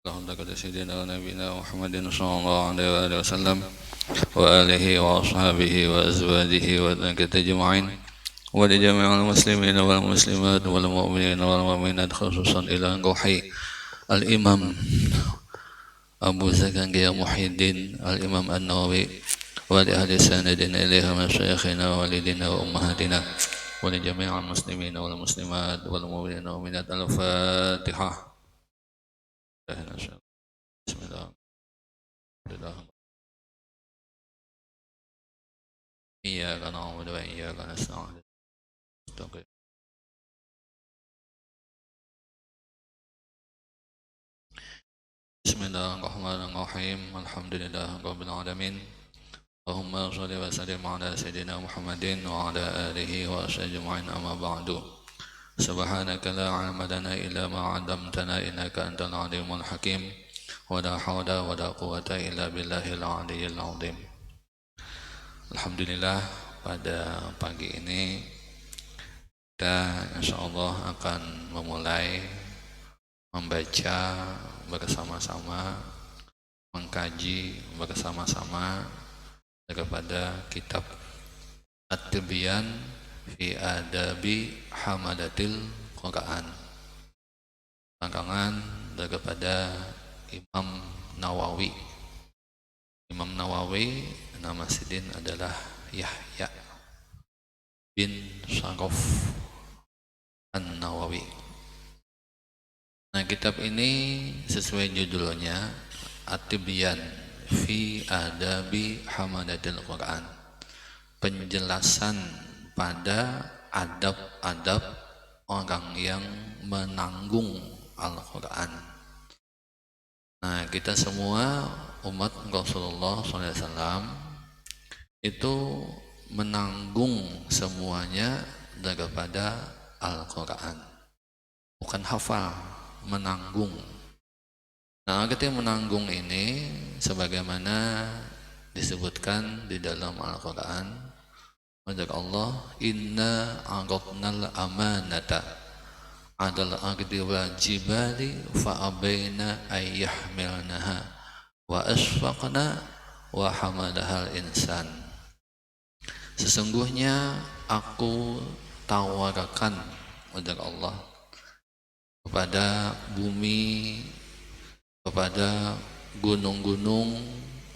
لقد سيدنا ونبينا محمد صلى الله عليه وآله وسلم وآله وأصحابه وأزواجه وذريته أجمعين ولجميع المسلمين والمسلمات والمؤمنين والمؤمنات خصوصا إلى روحي الإمام أبو زكريا محي الدين الإمام النووي ولأهل السند إليها مشايخنا ووالدينا وأمهاتنا ولجميع المسلمين والمسلمات والمؤمنين والمؤمنات. الفاتحة. بسم الله. إياك نعبد وإياك نستعين. بسم الله الرحمن الرحيم. الحمد لله رب العالمين. اللهم صل وسلم على سيدنا محمد وعلى آله وصحبه أجمعين. أما بعد. سبحانك لا علم لنا إلا ما علمتنا إنك أنت العليم الحكيم ولا حول ولا قوة إلا بالله العلي العظيم. Alhamdulillah, pada pagi ini kita insyaallah akan memulai membaca bersama-sama, mengkaji bersama-sama daripada kitab At-Tibyan fi Adabi Hamadatil Quran, rangkaian daripada Imam Nawawi. Imam Nawawi nama sidin adalah Yahya bin Sharaf An-Nawawi. Nah, kitab ini sesuai judulnya At-Tibyan fi Adabi Hamadatil Quran, penjelasan pada adab-adab orang yang menanggung Al-Quran. Nah, kita semua umat Rasulullah SAW itu menanggung semuanya daripada Al-Quran, bukan hafal, menanggung. Nah, ketika menanggung ini sebagaimana disebutkan di dalam Al-Quran oleh Allah, inna aradnal amanata adal ardi wal jibali fa'abaina ayyahmilnaha wa asfaqna wa hamalahal insan. Sesungguhnya aku tawarkan oleh Allah kepada bumi, kepada gunung-gunung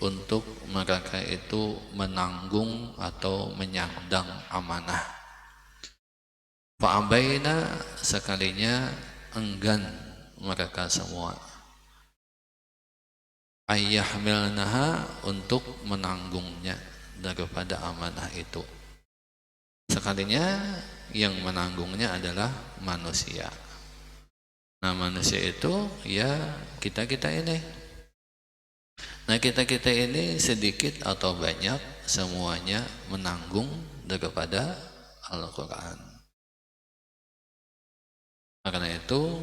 untuk mereka itu menanggung atau menyandang amanah. Fa'abaina, sekalinya enggan mereka semua, ayyahmilnaha, untuk menanggungnya daripada amanah itu. Sekalinya yang menanggungnya adalah manusia. Nah, manusia itu ya kita-kita ini. Nah, kita-kita ini sedikit atau banyak semuanya menanggung daripada Al-Quran. Karena itu,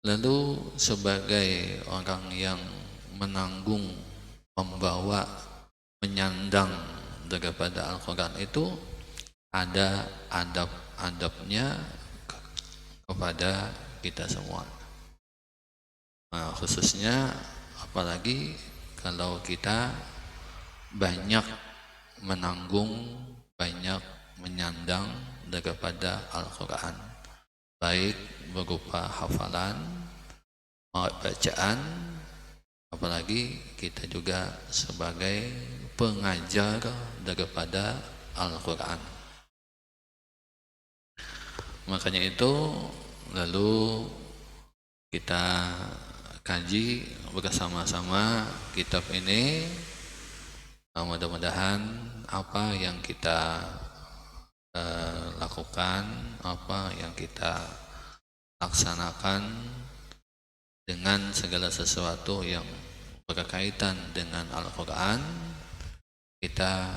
lalu sebagai orang yang menanggung, membawa, menyandang daripada Al-Quran itu ada adab-adabnya kepada kita semua. Nah, khususnya apalagi kalau kita banyak menanggung, banyak menyandang daripada Al-Quran, baik berupa hafalan, bacaan, apalagi kita juga sebagai pengajar daripada Al-Quran. Makanya itu lalu kita kaji bersama-sama kitab ini. Mudah-mudahan apa yang kita lakukan, apa yang kita laksanakan dengan segala sesuatu yang berkaitan dengan Al-Quran, kita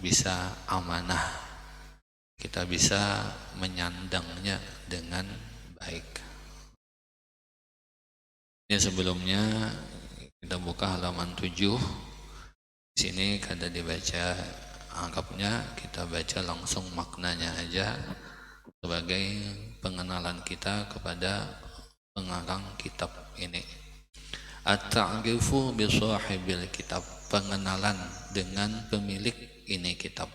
bisa amanah, kita bisa menyandangnya dengan baik. Ini sebelumnya kita buka halaman 7. Di sini kada dibaca anggapnya, kita baca langsung maknanya aja sebagai pengenalan kita kepada pengarang kitab ini. At-ta'rifu bi sahibil kitab, pengenalan dengan pemilik ini kitab,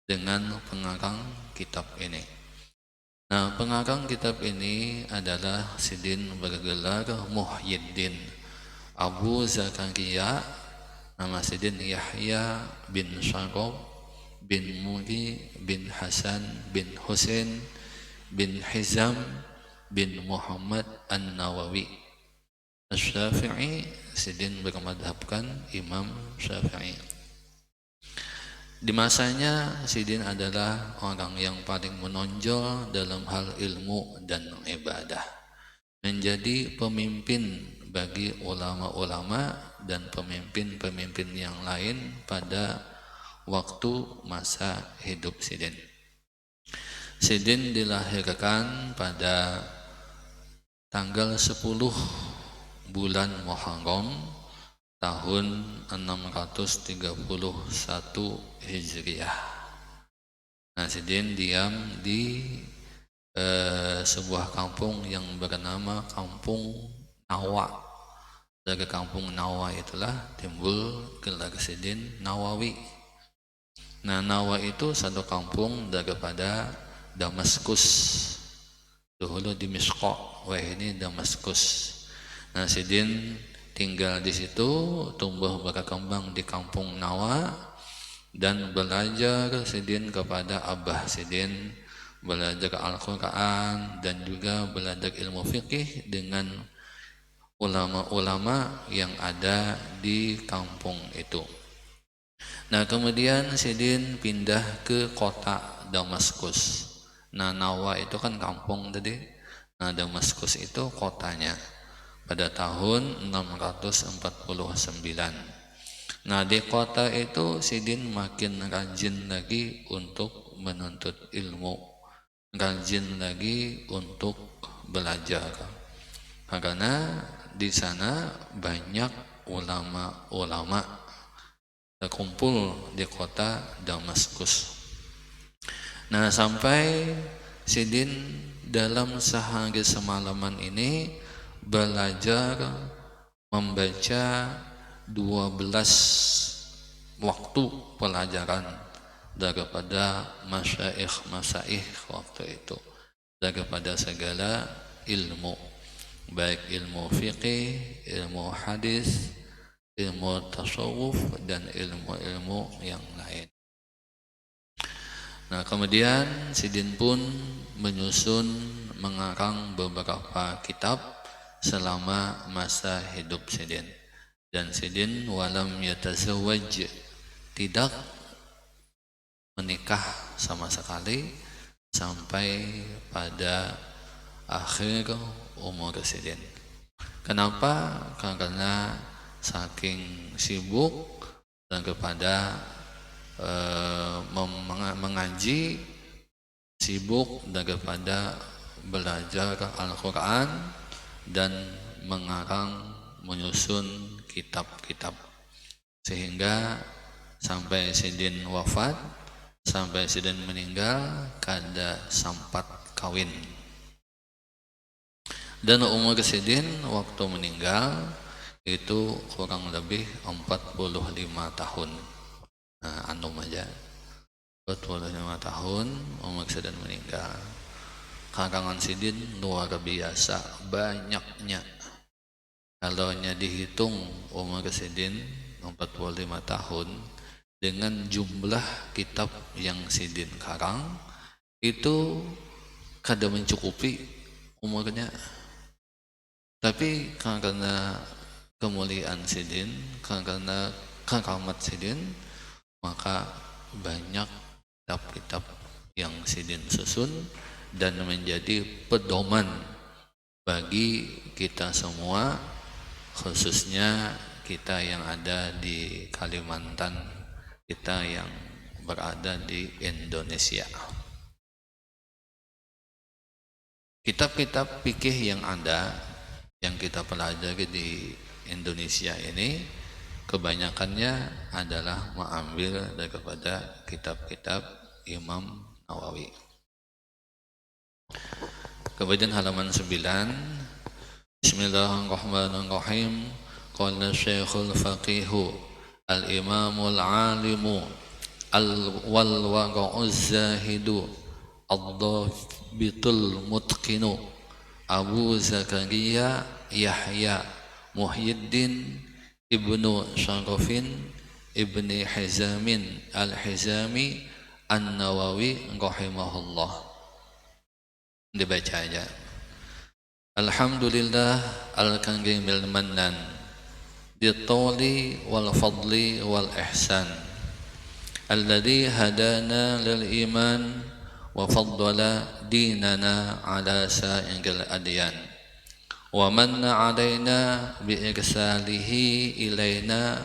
dengan pengarang kitab ini. Nah, pengarang kitab ini adalah Sidin bergelar Muhyiddin Abu Zakaria, nama Sidin Yahya bin Syarab bin Muri bin Hasan bin Husain bin Hizam bin Muhammad An-Nawawi Asy-Syafi'i. Sidin bermadhabkan Imam Syafi'i. Di masanya Sidin adalah orang yang paling menonjol dalam hal ilmu dan ibadah, menjadi pemimpin bagi ulama-ulama dan pemimpin-pemimpin yang lain pada waktu masa hidup Sidin. Sidin dilahirkan pada tanggal 10 bulan Muharram tahun 631 Hijriah. Nah, Sidin diam di sebuah kampung yang bernama Kampung Nawa. Dari Kampung Nawa itulah timbul gelar Sidin Nawawi. Nah, Nawa itu satu kampung daripada Damaskus. Dahulu di Misqah, ini Damaskus. Nah, Sidin tinggal di situ, tumbuh berkembang di Kampung Nawa, dan belajar Sidin kepada Abah Sidin, belajar Al-Quran dan juga belajar ilmu fikih dengan ulama-ulama yang ada di kampung itu. Nah, kemudian Sidin pindah ke kota Damaskus. Nah, Nawa itu kan kampung tadi. Nah, Damaskus itu kotanya pada tahun 649. Nah, di kota itu Sidin makin rajin lagi untuk menuntut ilmu, rajin lagi untuk belajar, karena di sana banyak ulama-ulama terkumpul di kota Damaskus. Nah, sampai Sidin dalam sehari semalaman ini belajar membaca 12 waktu pelajaran daripada masyaikh waktu itu, daripada segala ilmu, baik ilmu fikih, ilmu hadis, ilmu tasawuf, dan ilmu-ilmu yang lain. Nah, kemudian Sidin pun menyusun mengarang beberapa kitab selama masa hidup Sidin. Dan Sidin walam yatazawwaj, tidak menikah sama sekali sampai pada akhir umur Sidin. Kenapa? Karena saking sibuk daripada mengaji, sibuk daripada belajar Al-Quran dan menyusun kitab-kitab, sehingga sampai Sidin wafat, sampai Sidin meninggal kada sempat kawin. Dan umur Sidin waktu meninggal itu kurang lebih 45 tahun. Nah, antum aja 45 tahun umur Sidin meninggal. Karangan Sidin luar biasa banyaknya. Kalau dihitung umur Sidin 45 tahun dengan jumlah kitab yang Sidin karang, itu kada mencukupi umurnya. Tapi karena kemuliaan Sidin, karena keramat Sidin, maka banyak kitab-kitab yang Sidin susun dan menjadi pedoman bagi kita semua, khususnya kita yang ada di Kalimantan, kita yang berada di Indonesia. Kitab-kitab fikih yang ada, yang kita pelajari di Indonesia ini, kebanyakannya adalah mengambil daripada kitab-kitab Imam Nawawi. Kemudian halaman 9, Bismillahirrahmanirrahim. Qala Syekhul Faqihu Al-Imamul Alimu Al-Walwaqa'uz Zahidu Ad-Dhabitul Mutqinu Abu Zakaria Yahya Muhyiddin Ibnu Syarafin Ibni Hizamin Al-Hizami An-Nawawi rahimahullah. Dibaca aja. Alhamdulillah al-kangge bil mannan ditoli wal fadli wal ihsan alladhi hadana lil iman wa faddala dinana ala sa'il adyan wa manna alaina bi irsalihi ilaina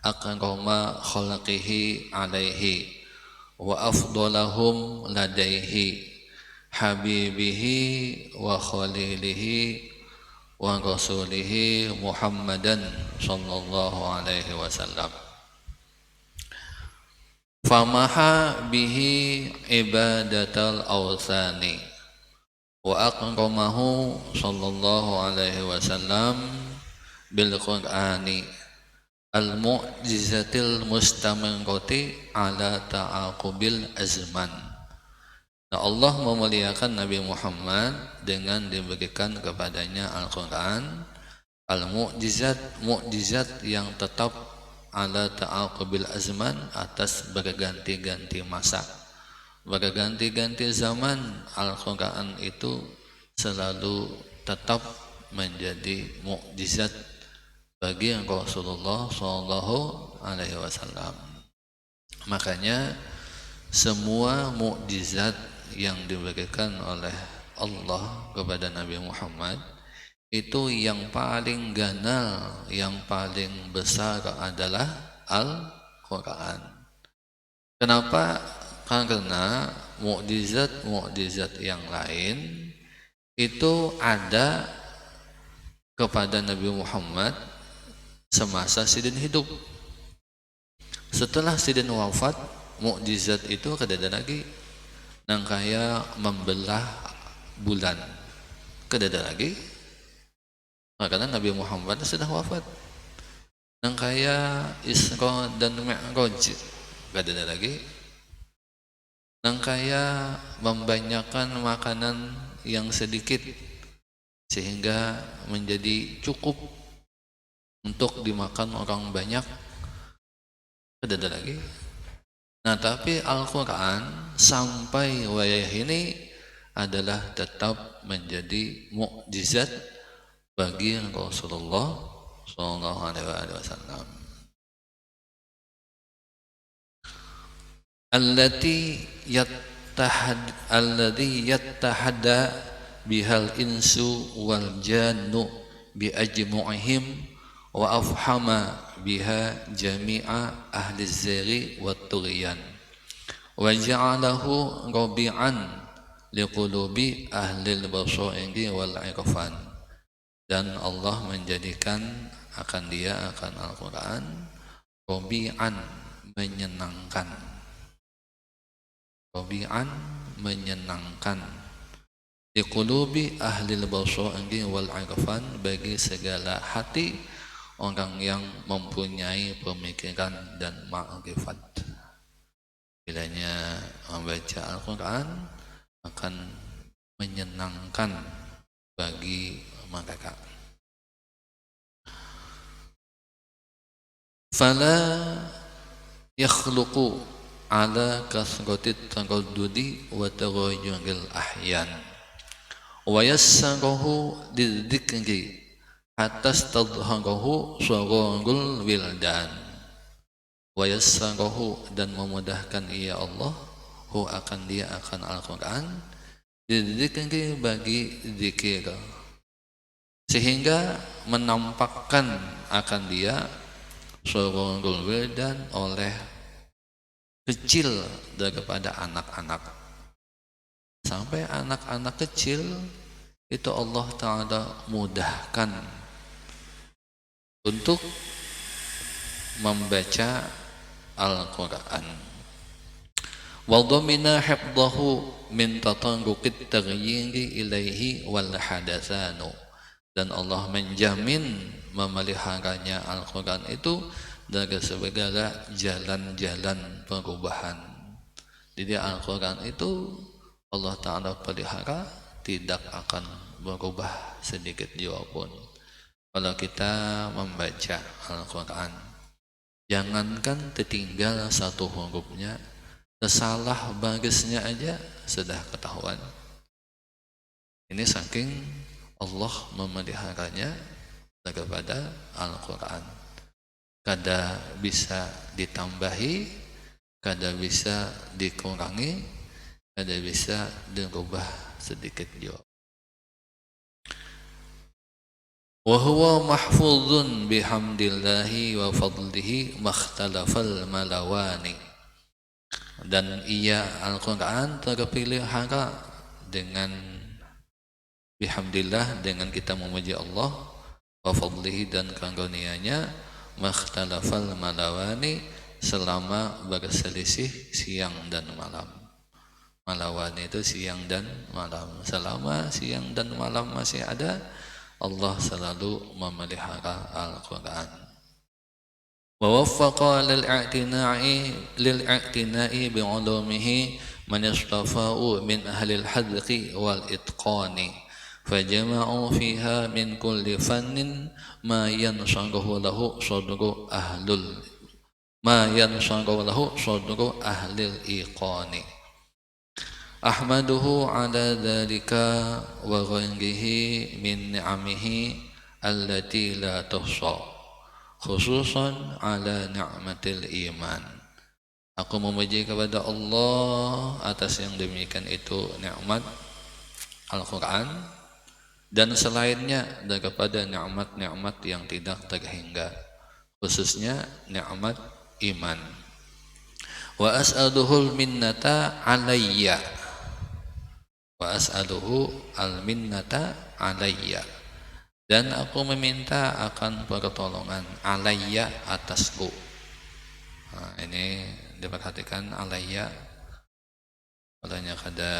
aqrama khalqihi alaihi wa afdalahum ladaihi habibihi wa khalilihi wa rasulihi Muhammadan sallallahu alaihi wasallam. Famaha bihi ibadatal awsani wa aqramahu sallallahu alaihi wasallam bil qur'ani al mu'jizatil mustamirrati ala ta'aqubil azman. Nah, Allah memuliakan Nabi Muhammad dengan diberikan kepadanya Al-Quran Al-Mu'jizat yang tetap ala ta'aqubil azman atas berganti-ganti masa, berganti-ganti zaman. Al-Quran itu selalu tetap menjadi mukjizat bagi Rasulullah SAW. Makanya semua mukjizat yang diberikan oleh Allah kepada Nabi Muhammad itu yang paling ganal, yang paling besar adalah Al-Quran. Kenapa? Karena mukjizat yang lain itu ada kepada Nabi Muhammad semasa Sidin hidup. Setelah Sidin wafat, mukjizat itu kedada lagi. Nang kaya membelah bulan kedada lagi, karena Nabi Muhammad sudah wafat. Nang kaya Isra dan Mi'raj kedada lagi. Nang kaya membanyakan makanan yang sedikit sehingga menjadi cukup untuk dimakan orang banyak kedada lagi. Nah, tapi Al-Quran sampai wayah ini adalah tetap menjadi mukjizat bagi Rasulullah SAW. Allati yattahada bihal insu wal jannu bi ajmu'ihim wa afhama biha jami'a ahli zari wa tughyan wa ja'alahu rabi'an liqulubi ahli al-basairi wal irfan. Dan Allah menjadikan akan Al-Quran rabi'an, menyenangkan, rabi'an menyenangkan liqulubi ahli al-basairi wal irfan, bagi segala hati orang yang mempunyai pemikiran dan ma'rifat. Bilanya membaca Al-Quran akan menyenangkan bagi mereka. Fala yakhluqu ala kasratit taraddudi wa taghayyuril ahyan wa yassarahu lidzikri atas tadharahu syarangul wildan wa yassarahu, dan memudahkan ia Allah akan Al-Quran didzikri, bagi zikir, sehingga menampakkan akan dia syarangul wildan oleh kecil daripada anak-anak. Sampai anak-anak kecil itu Allah Ta'ala mudahkan untuk membaca Al-Quran. Wa dhamina hifdhahu min tatanruqit taghyiri ilaihi wal hadatsanu, dan Allah menjamin memeliharanya Al-Quran itu dari segala jalan-jalan perubahan. Jadi Al-Quran itu Allah Ta'ala pelihara, tidak akan berubah sedikit jua pun. Kalau kita membaca Al-Quran, jangankan tertinggal satu hurufnya, tersalah barisnya aja sudah ketahuan. Ini saking Allah memeliharanya daripada Al-Quran. Kada bisa ditambahi, kada bisa dikurangi, kada bisa dirubah sedikit jua. Wa huwa mahfuzun bihamdillahi wa fadlihi makhtalafal malawani. Dan ia Al-Quran terpelihara dengan bihamdillah, dengan kita memuji Allah, wa fadlihi, dan karunia-Nya, makhtalafal malawani, selama berselisih siang dan malam. Malawani itu siang dan malam. Selama siang dan malam masih ada, Allah selalu memelihara Al-Quran. Wa waffaqa lil'a'tina'i bi'ulumihi man yastafa'u min ahli al-hadqi wal itqani, fajama'u fiha min kulli fannin ma yansaghu lahu sadru ahlil iqani. Ahmaduhu ala dhalika wa ghairihi min ni'amihi allati la tuhsa, khususan ala ni'matil iman. Aku memuji kepada Allah atas yang demikian itu nikmat Al-Quran dan selainnya daripada nikmat-nikmat yang tidak terhingga, khususnya nikmat iman. Wa as'aluhul minnata alayya, wa as'aluhu al-minnata alayya, dan aku meminta akan pertolongan alayya, atasku. Nah, ini diperhatikan alayya, katanya kada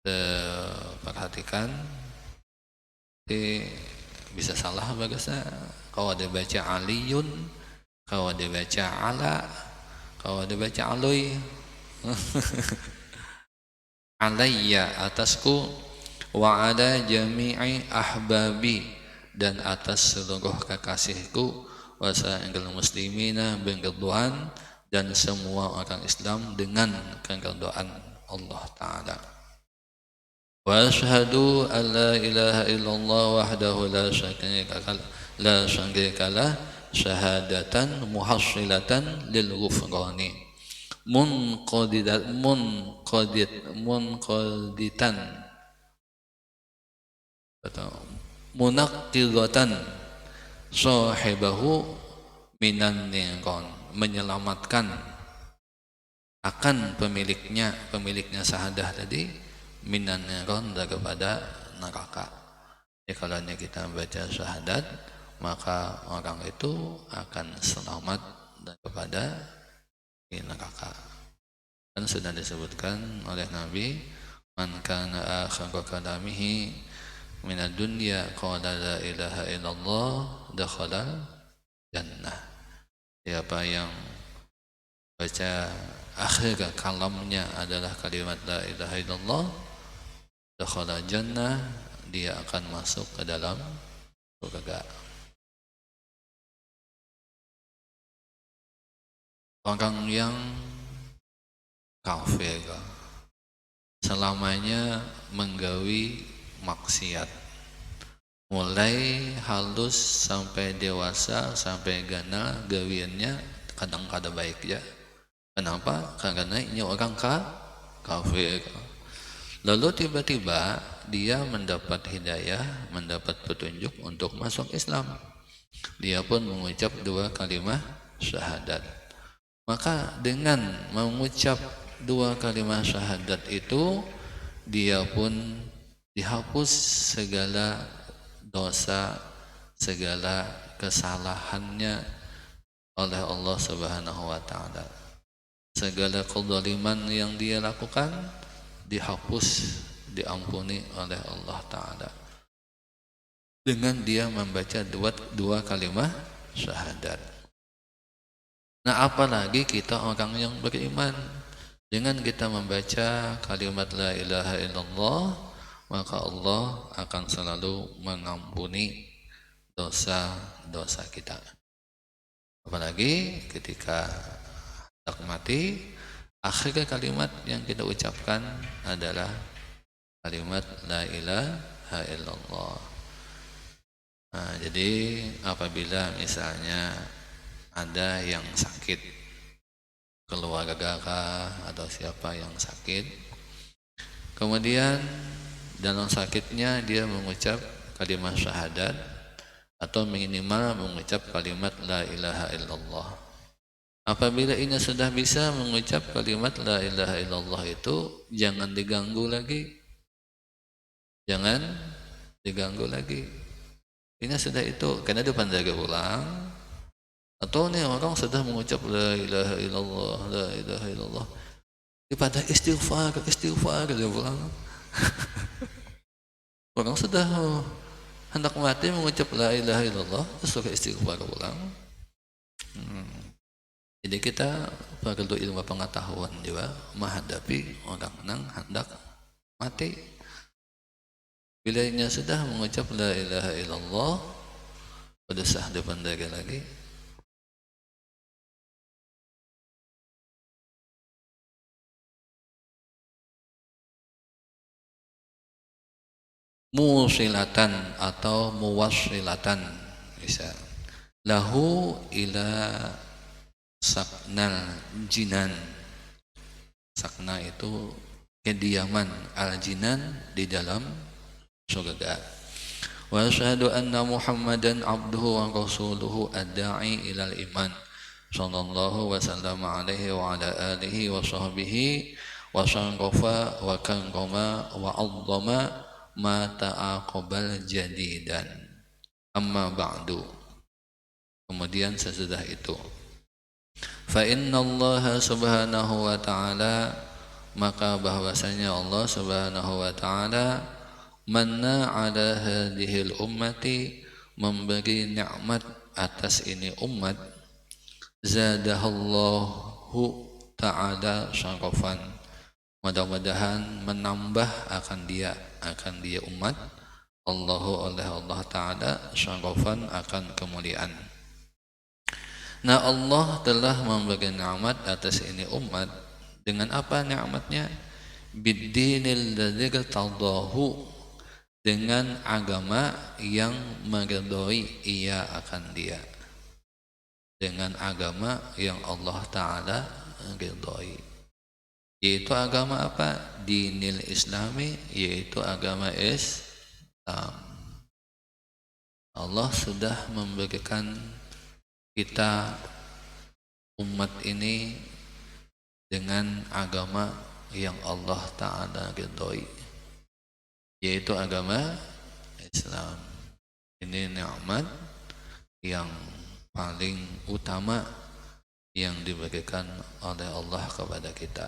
diperhatikan bisa salah bagasnya. Kalau ada baca aliyun, kalau ada baca ala, kalau ada baca aloy. Alayya, atasku, wa ada jami'i ahbabi, dan atas seluruh kekasihku, wa sa'ingil muslimina bingkeduhan, dan semua orang Islam dengan keridhaan Allah Ta'ala. Wa asyhadu an la ilaha illallah wahdahu la syarika lah syahadatan muhassilatan lil ghufrani munqaditan atau munaqqidatan sahibahu minan niran, menyelamatkan akan pemiliknya syahadah tadi, minan niran, daripada neraka. Jadi kalau kita baca syahadat, maka orang itu akan selamat daripada neraka. Dan sudah disebutkan oleh Nabi, man kana akhiru kalamihi minad dunya qala la ilaha illallah dakhala jannah. Siapa yang baca akhir kalamnya adalah kalimat la ilaha illallah dakhala jannah, dia akan masuk ke dalam surga. Orang yang kafir selamanya menggawi maksiat, mulai halus sampai dewasa sampai gana, gawiannya kadang kada baik ya. Kenapa? Karena ini orang kafir. Lalu tiba-tiba dia mendapat hidayah, mendapat petunjuk untuk masuk Islam. Dia pun mengucap 2 kalimat syahadat. Maka dengan mengucap 2 kalimat syahadat itu, dia pun dihapus segala dosa, segala kesalahannya oleh Allah Subhanahu wa Ta'ala. Segala kezaliman yang dia lakukan dihapus, diampuni oleh Allah Ta'ala. dengan dia membaca dua kalimat syahadat. Nah, apalagi kita orang yang beriman, dengan kita membaca kalimat la ilaha illallah, maka Allah akan selalu mengampuni dosa-dosa kita. Apalagi ketika hendak mati, akhir kalimat yang kita ucapkan adalah kalimat la ilaha illallah. Nah, jadi apabila misalnya ada yang sakit, keluarga atau siapa yang sakit, kemudian dalam sakitnya dia mengucap kalimat syahadat atau minimal mengucap kalimat la ilaha illallah. Apabila ini sudah bisa mengucap kalimat la ilaha illallah itu, jangan diganggu lagi. Jangan diganggu lagi. Ini sudah itu, karena dia pandai ulang. Atau nih orang sudah mengucap la ilaha illallah, la ilaha illallah. Daripada istighfar dia ulang. Orang sudah hendak mati mengucap la ilaha illallah, terus suka istighfar ulang. Jadi kita perlu ilmu pengetahuan juga menghadapi orang yang hendak mati. Bila ia sudah mengucap la ilaha illallah, pada sah depan dia lagi. Musilatan atau muwassilatan bisa. Lahu ila saknal jinan. Sakna itu kediaman, al-jinan di dalam surga. Wa asyhadu anna Muhammadan abduhu wa rasuluhu ad-da'i ilal iman sallallahu wa sallam alaihi wa ala alihi wa sahbihi wa syangqafa wa kanqama wa 'azzama ma ta'aqabal jadidan. Amma ba'du. Kemudian sesudah itu, fa inna Allah subhanahu wa ta'ala, maka bahwasanya Allah subhanahu wa ta'ala manna ala hadhil ummati, memberi nikmat atas ini umat, zadahallahu ta'ala syarafan, mudah-mudahan menambah akan dia umat Allahu oleh Allah ta'ala syarafan, akan kemuliaan. Nah, Allah telah memberi nikmat atas ini umat dengan apa nikmatnya? Biddinil ladzi tadahu, dengan agama yang meridhoi ia akan dia, dengan agama yang Allah Ta'ala ridhoi, yaitu agama apa? Dinil Islami, yaitu agama Islam. Allah sudah memberikan kita umat ini dengan agama yang Allah Ta'ala ridhoi, yaitu agama Islam. Ini nikmat yang paling utama yang diberikan oleh Allah kepada kita,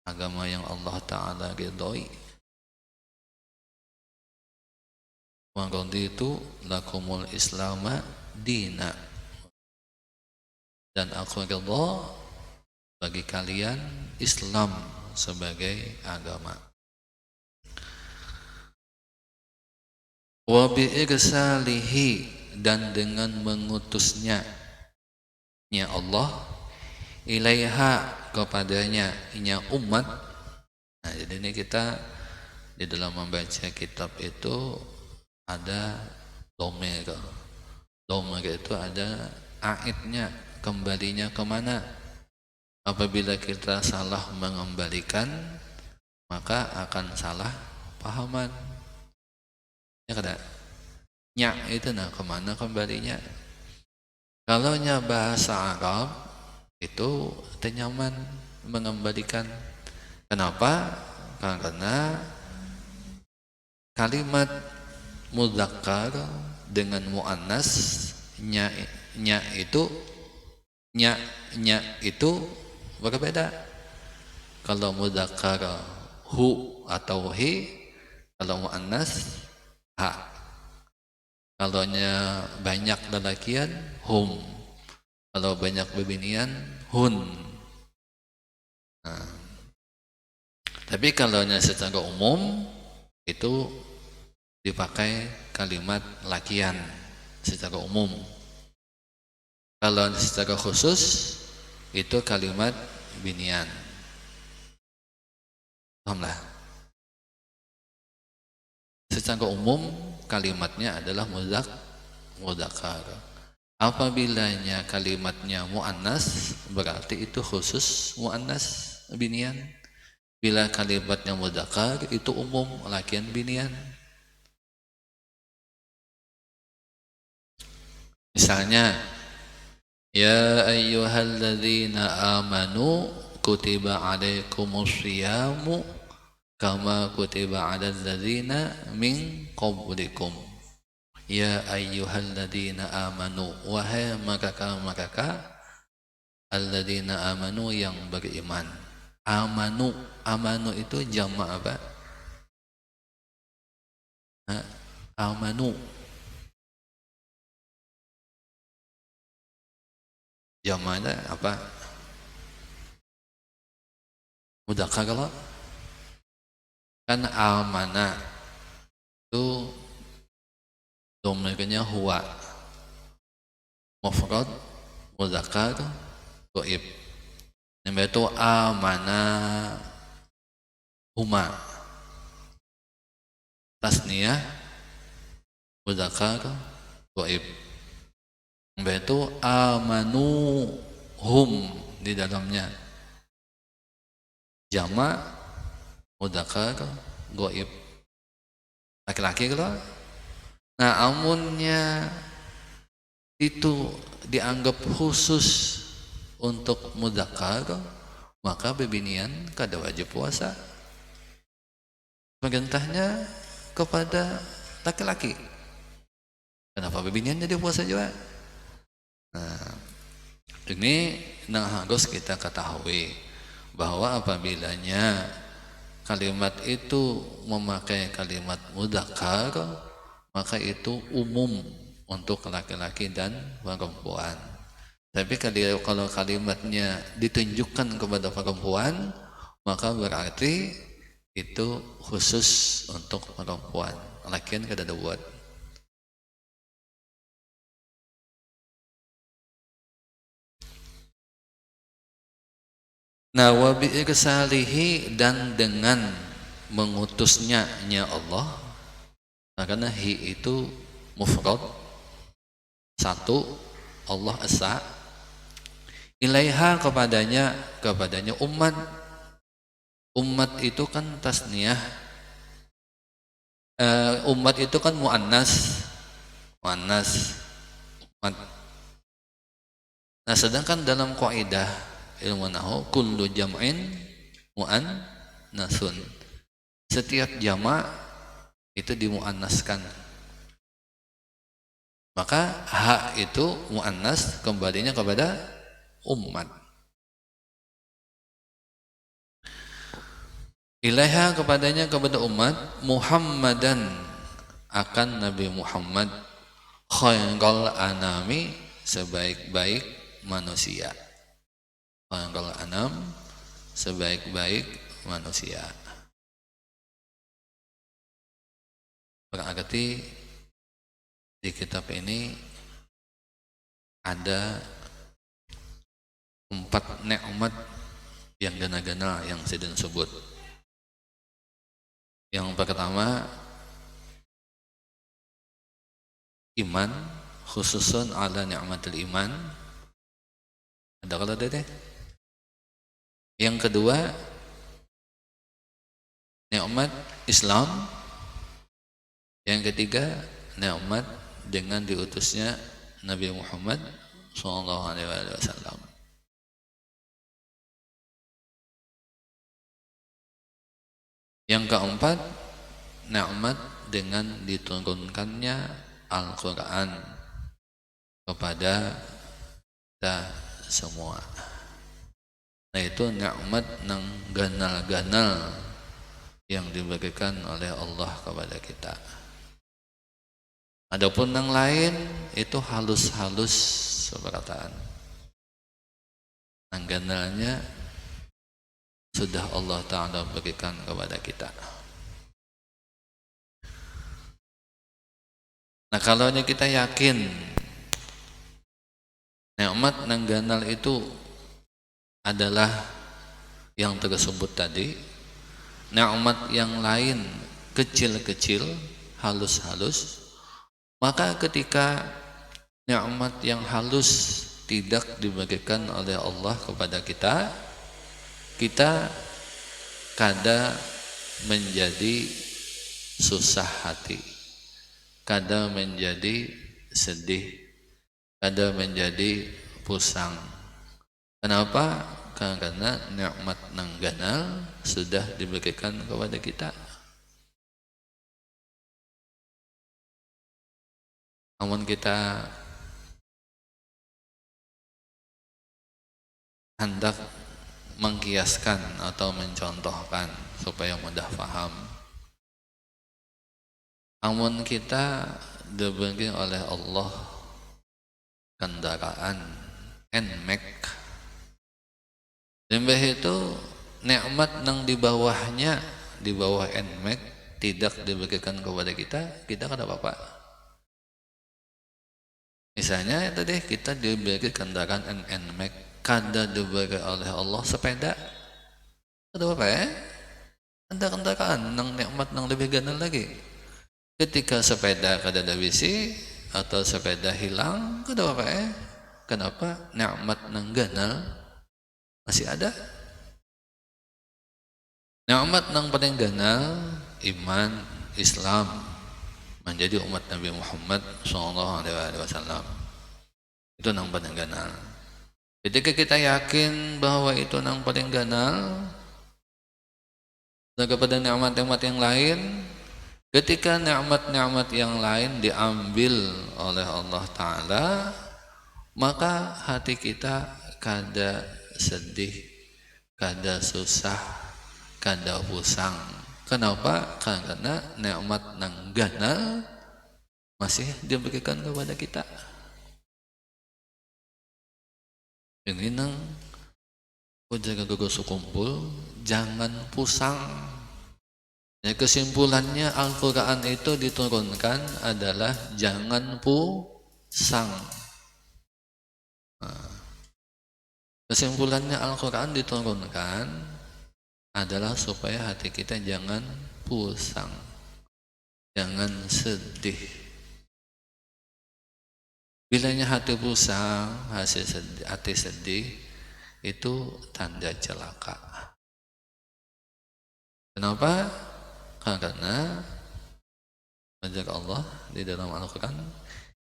agama yang Allah Ta'ala ridhoi. Wa raditu lakumul islama dina, dan aku ridha bagi kalian Islam sebagai agama. Wa bi irsalihi, dan dengan mengutusnya Allah ilaiha, kepadanya nya umat. Nah, jadi ini kita di dalam membaca kitab itu ada domer itu ada aidnya, kembalinya kemana. Apabila kita salah mengembalikan, maka akan salah pahaman. Ya kada? Nya itu nah kemana kembalinya? Kalau nya bahasa Arab itu tenyaman mengembalikan. Kenapa? Karena kalimat mudzakkar dengan muannas nya itu berbeda. Kalau mudzakkar hu atau hi, kalau muannas ha. Kalaunya banyak lelakian, hum. Kalau banyak bebinian, hun. Nah, tapi kalaunya secara umum itu dipakai kalimat lakian secara umum. Kalau secara khusus itu kalimat binian. Pahamlah? Secara umum kalimatnya adalah mudzakkar. Apabilanya kalimatnya muannas berarti itu khusus muannas binian. Bila kalimatnya mudzakkar itu umum lakian binian. Misalnya ya ayyuhalladzina amanu kutiba alaikumusyiyamu kama kutiba alal ladzina min qablikum. Ya ayyuhalladzina amanu, wahai mereka alladzina amanu yang beriman. Amanu itu jamak apa? Amanu jamaknya apa? Mudzakkar kalau kan amana itu domirnya huwa, mufrad mudzakkar dhaif. Namanya itu amana huma, tasniyah mudzakkar dhaif. Namanya itu amanu hum di dalamnya jamak mudzakkar dhaif laki-laki kalau. Nah, amunnya itu dianggap khusus untuk mudzakkar, maka bebinian kada wajib puasa. Perintahnya kepada laki-laki. Kenapa bebinian jadi puasa juga? Nah, ini harus kita ketahui bahwa apabilanya kalimat itu memakai kalimat mudzakkar, maka itu umum untuk laki-laki dan perempuan. Tapi kalau kalimatnya ditunjukkan kepada perempuan, maka berarti itu khusus untuk perempuan. Lakian kada ada buat. Nah, wa bi irsalihi, dan dengan mengutusnya Allah. Karena hi itu mufrad satu, Allah esa, ilaiha kepadanya umat itu kan tasniyah, umat itu kan muannas umat. Nah, sedangkan dalam kaidah ilmu nahwu kullu jam'in muannasun, setiap jamak itu dimuannaskan. Maka ha itu muannas kembalinya kepada umat. Ilaiha kepadanya kepada umat, Muhammadan akan Nabi Muhammad, khairul anami sebaik-baik manusia. Khairul anam sebaik-baik manusia. Berarti di kitab ini ada 4 nikmat yang gana-gana yang saya sebut. Yang pertama iman, khususun ala ni'matul iman. Ada kalau ada deh. Yang kedua nikmat Islam. Yang ketiga nikmat dengan diutusnya Nabi Muhammad SAW. Yang keempat nikmat dengan diturunkannya Al-Quran kepada kita semua. Nah, itu nikmat nang ganal-ganal yang diberikan oleh Allah kepada kita. Adapun yang lain itu halus-halus perkataan. Anggananya sudah Allah Ta'ala berikan kepada kita. Nah, kalau kita yakin nikmat nang ganal itu adalah yang tersebut tadi, nikmat yang lain kecil-kecil, halus-halus, maka ketika nikmat yang halus tidak dibagikan oleh Allah kepada kita, kita kada menjadi susah hati, kada menjadi sedih, kada menjadi pusang. Kenapa? Karena nikmat nang ganal sudah diberikan kepada kita. Namun kita hendak mengkiaskan atau mencontohkan supaya mudah paham. Namun kita diberi oleh Allah kendaraan NMAX. Dembah itu nikmat nang di bawahnya, di bawah NMAX tidak diberikan kepada kita, kita kada apa-apa. Misalnya tadi kita diberi kendaraan NMAX, kada diberi oleh Allah sepeda, kada apa ya? Ada kendaraan nang nikmat nang lebih ganal lagi. Ketika sepeda kada ada bisi atau sepeda hilang, kada apa ya? Kenapa? Nikmat nang ganal masih ada. Nikmat nang paling ganal iman Islam, menjadi umat Nabi Muhammad SAW. Itu nang paling ganal. Ketika kita yakin bahwa itu nang paling ganal daripada nikmat-nikmat yang lain, ketika nikmat-nikmat yang lain diambil oleh Allah Ta'ala, maka hati kita kada sedih, kada susah, kada pusang. Kenapa? Karena nikmat nang ganal masih diberikan kepada kita. Ini nang jaga gogosu kumpul, jangan pusang. Ya, kesimpulannya Al-Quran itu diturunkan adalah jangan pusang. Nah, kesimpulannya Al-Quran diturunkan adalah supaya hati kita jangan pusang, jangan sedih. Bilanya hati pusang, hati sedih, itu tanda celaka. Kenapa? Karena ajak Allah di dalam Al-Quran,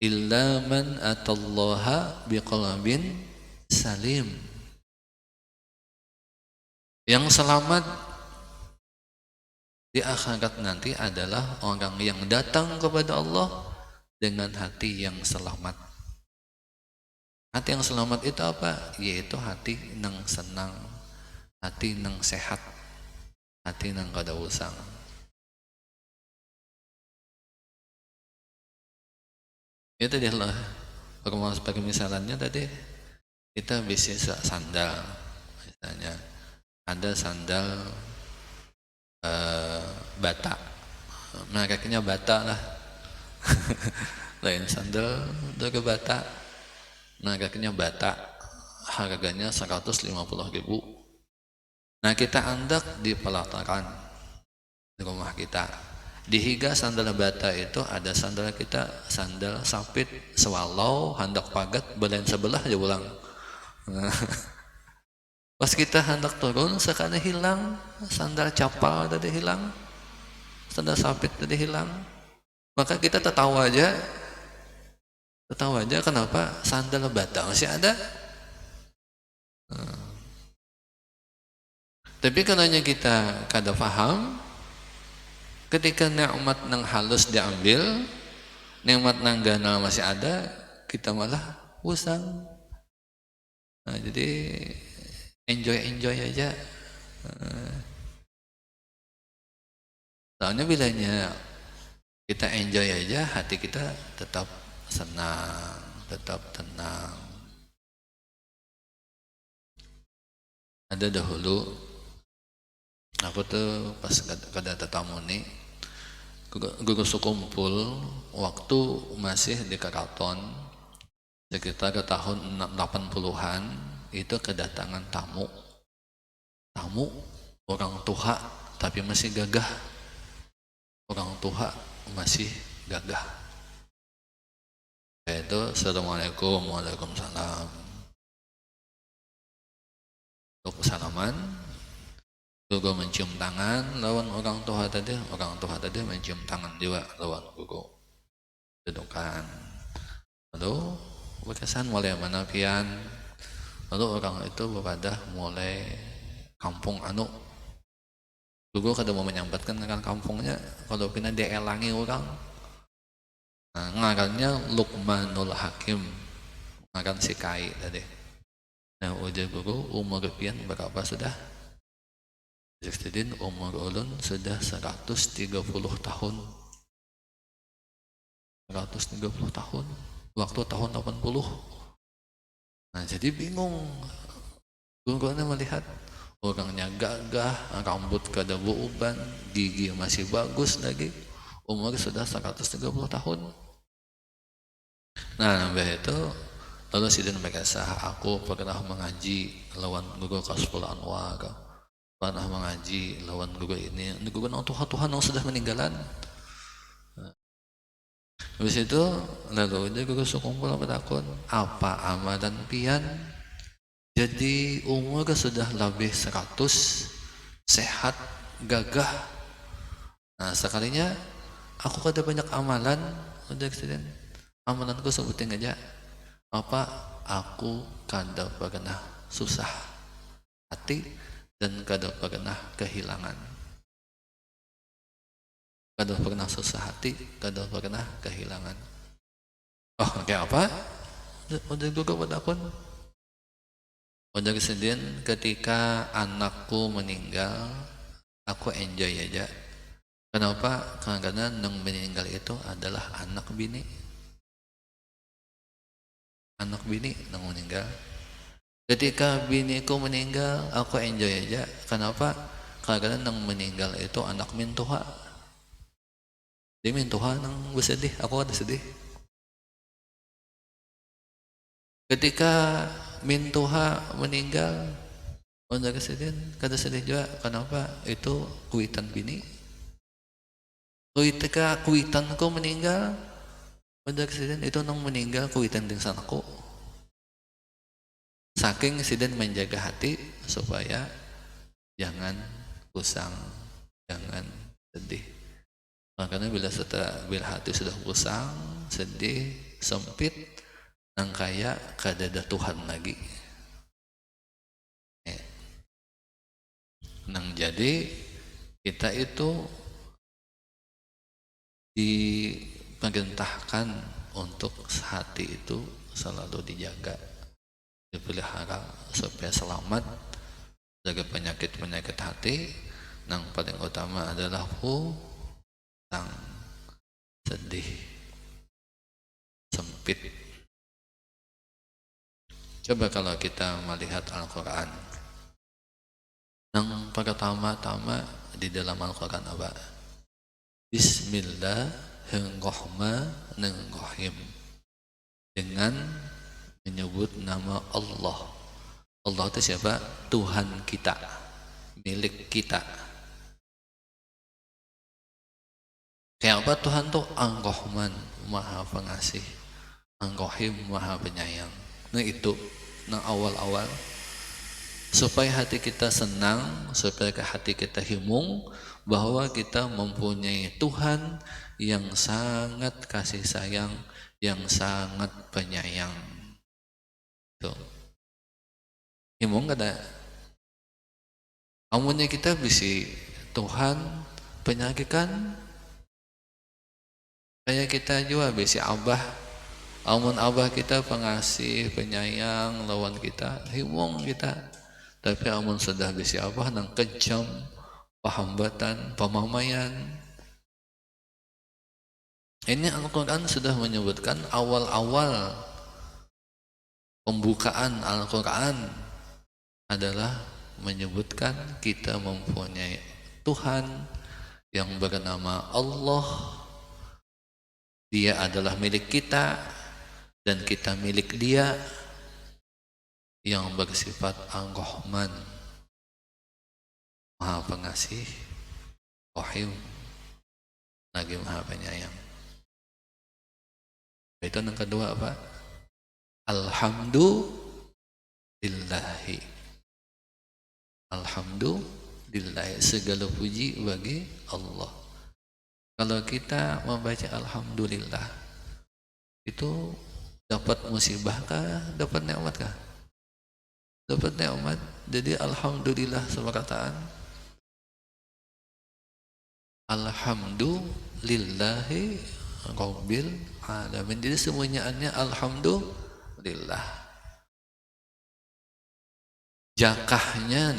illa man atallaha biqalbin salim. Yang selamat di akhirat nanti adalah orang yang datang kepada Allah dengan hati yang selamat. Hati yang selamat itu apa? Yaitu hati nang senang, hati nang sehat, hati nang kada usang. Itu dia lah. Sebagai misalnya tadi kita bisnis sandal, misalnya ada sandal bata, mereknya bata lah. Lain sandal dari bata, mereknya bata, harganya 150.000. Nah, kita hendak di pelataran di rumah kita. Di higa sandal bata itu ada sandal kita, sandal sapit sewalau hendak pagat belain sebelah aja ulang. Pas kita hendak turun sekali hilang, sandal capal tadi hilang, sandal sapit tadi hilang. Maka kita tertawa aja kenapa? Sandal bata masih ada. Tapi karena kita kada paham, ketika nikmat nang halus diambil, nikmat nang ganal masih ada, kita malah pusang. Nah, jadi enjoy aja. Soalnya bilanya Kita enjoy aja, hati kita tetap senang, tetap tenang. Ada dahulu aku tuh pas kada tetamu nih, gue kumpul waktu masih di keraton sekitar tahun 80-an. Itu kedatangan tamu orang tua tapi masih gagah, orang tua masih gagah. Yaitu assalamualaikum, waalaikumsalam. Untuk salaman, gue mencium tangan lawan orang tua tadi mencium tangan juga lawan gue. Dudukan. Lalu berkesan mulai mana pian. Lalu orang itu berpadah mulai kampung anu. Gue kada mau menyampaikan dengan kampungnya, kalau pina dielangi orang. Nah, ngarannya Luqmanul Hakim, ngaran si Kai tadi. Nah, ujar guru umur pian berapa sudah? Jadi umur ulun sudah 130 tahun. 130 tahun. Waktu tahun 80. Nah, jadi bingung. Guru-gurunya melihat orangnya gagah, rambut kada beruban, gigi masih bagus lagi. Umur sudah 130 tahun. Nah, itu lalu sidin berkisah, aku pernah mengaji lawan guru Kasful Anwar, pernah mengaji lawan guru ini guru Tuhan yang sudah meninggalan. Habis itu lalu dia guru sukumpul bertakun, apa amalan pian jadi umur sudah lebih 100, sehat, gagah. Nah sekalinya aku kada banyak amalan, udah eksiden amalanku sebutin aja apa, aku kada pernah susah hati dan kada pernah kehilangan. Kada pernah susah hati, kada pernah kehilangan. Oh kayak apa? Udah gue kepada akun. Udah kesedihan ketika anakku meninggal, aku enjoy aja. Kenapa? Karena yang meninggal itu adalah anak bini. Anak bini yang meninggal. Ketika biniku meninggal, aku enjoy aja. Kenapa? Karena yang meninggal itu anak mintuha. Dia mintuha yang bersedih, aku ada sedih. Ketika mintuha meninggal, udah kesedihan, kada sedih juga. Kenapa? Itu kuitan bini. Ketika kuitanku meninggal, udah kesedihan, itu nang meninggal kuitan dengan aku. Saking sidin menjaga hati supaya jangan kusang, jangan sedih. Makanya bila hati sudah kusang, sedih, sempit, nang kaya kadada Tuhan lagi. Nang jadi kita itu diperintahkan untuk hati itu selalu dijaga, dipelihara supaya selamat dari penyakit-penyakit hati. Yang paling utama adalah hutang, sedih, sempit. Coba kalau kita melihat Al-Quran, yang pertama-tama di dalam Al-Quran apa? Bismillahirrahmanirrahim, dengan menyebut nama Allah. Allah itu siapa? Tuhan kita, milik kita. Kayak apa Tuhan tuh? Ar-Rahman, Maha Pengasih, Ar-Rahim, Maha Penyayang. Nah itu, nah awal-awal supaya hati kita senang, supaya hati kita himung bahwa kita mempunyai Tuhan yang sangat kasih sayang, yang sangat penyayang. Tuh. Himung kada? Amunnya kita bisa Tuhan penyakitan, kayak kita juga bisa Abah. Amun Abah kita pengasih, penyayang lawan kita, himung kita. Tapi amun sudah bisa Abah nang kejam, pahambatan, pamamayan, Ini Al-Quran sudah menyebutkan awal-awal pembukaan Al-Quran adalah menyebutkan kita mempunyai Tuhan yang bernama Allah. Dia adalah milik kita dan kita milik Dia, yang bersifat Ar-Rahman, Maha Pengasih, Rahim, lagi Maha Penyayang. Itu yang kedua apa? Alhamdulillahi. Alhamdulillah, segala puji bagi Allah. Kalau kita membaca Alhamdulillah, itu dapat musibah kah? Dapat nikmat kah? Dapat nikmat. Jadi Alhamdulillah seperkataan Alhamdulillahi Rabbil Alamin. Jadi semuanya Alhamdulillah. Jakahnya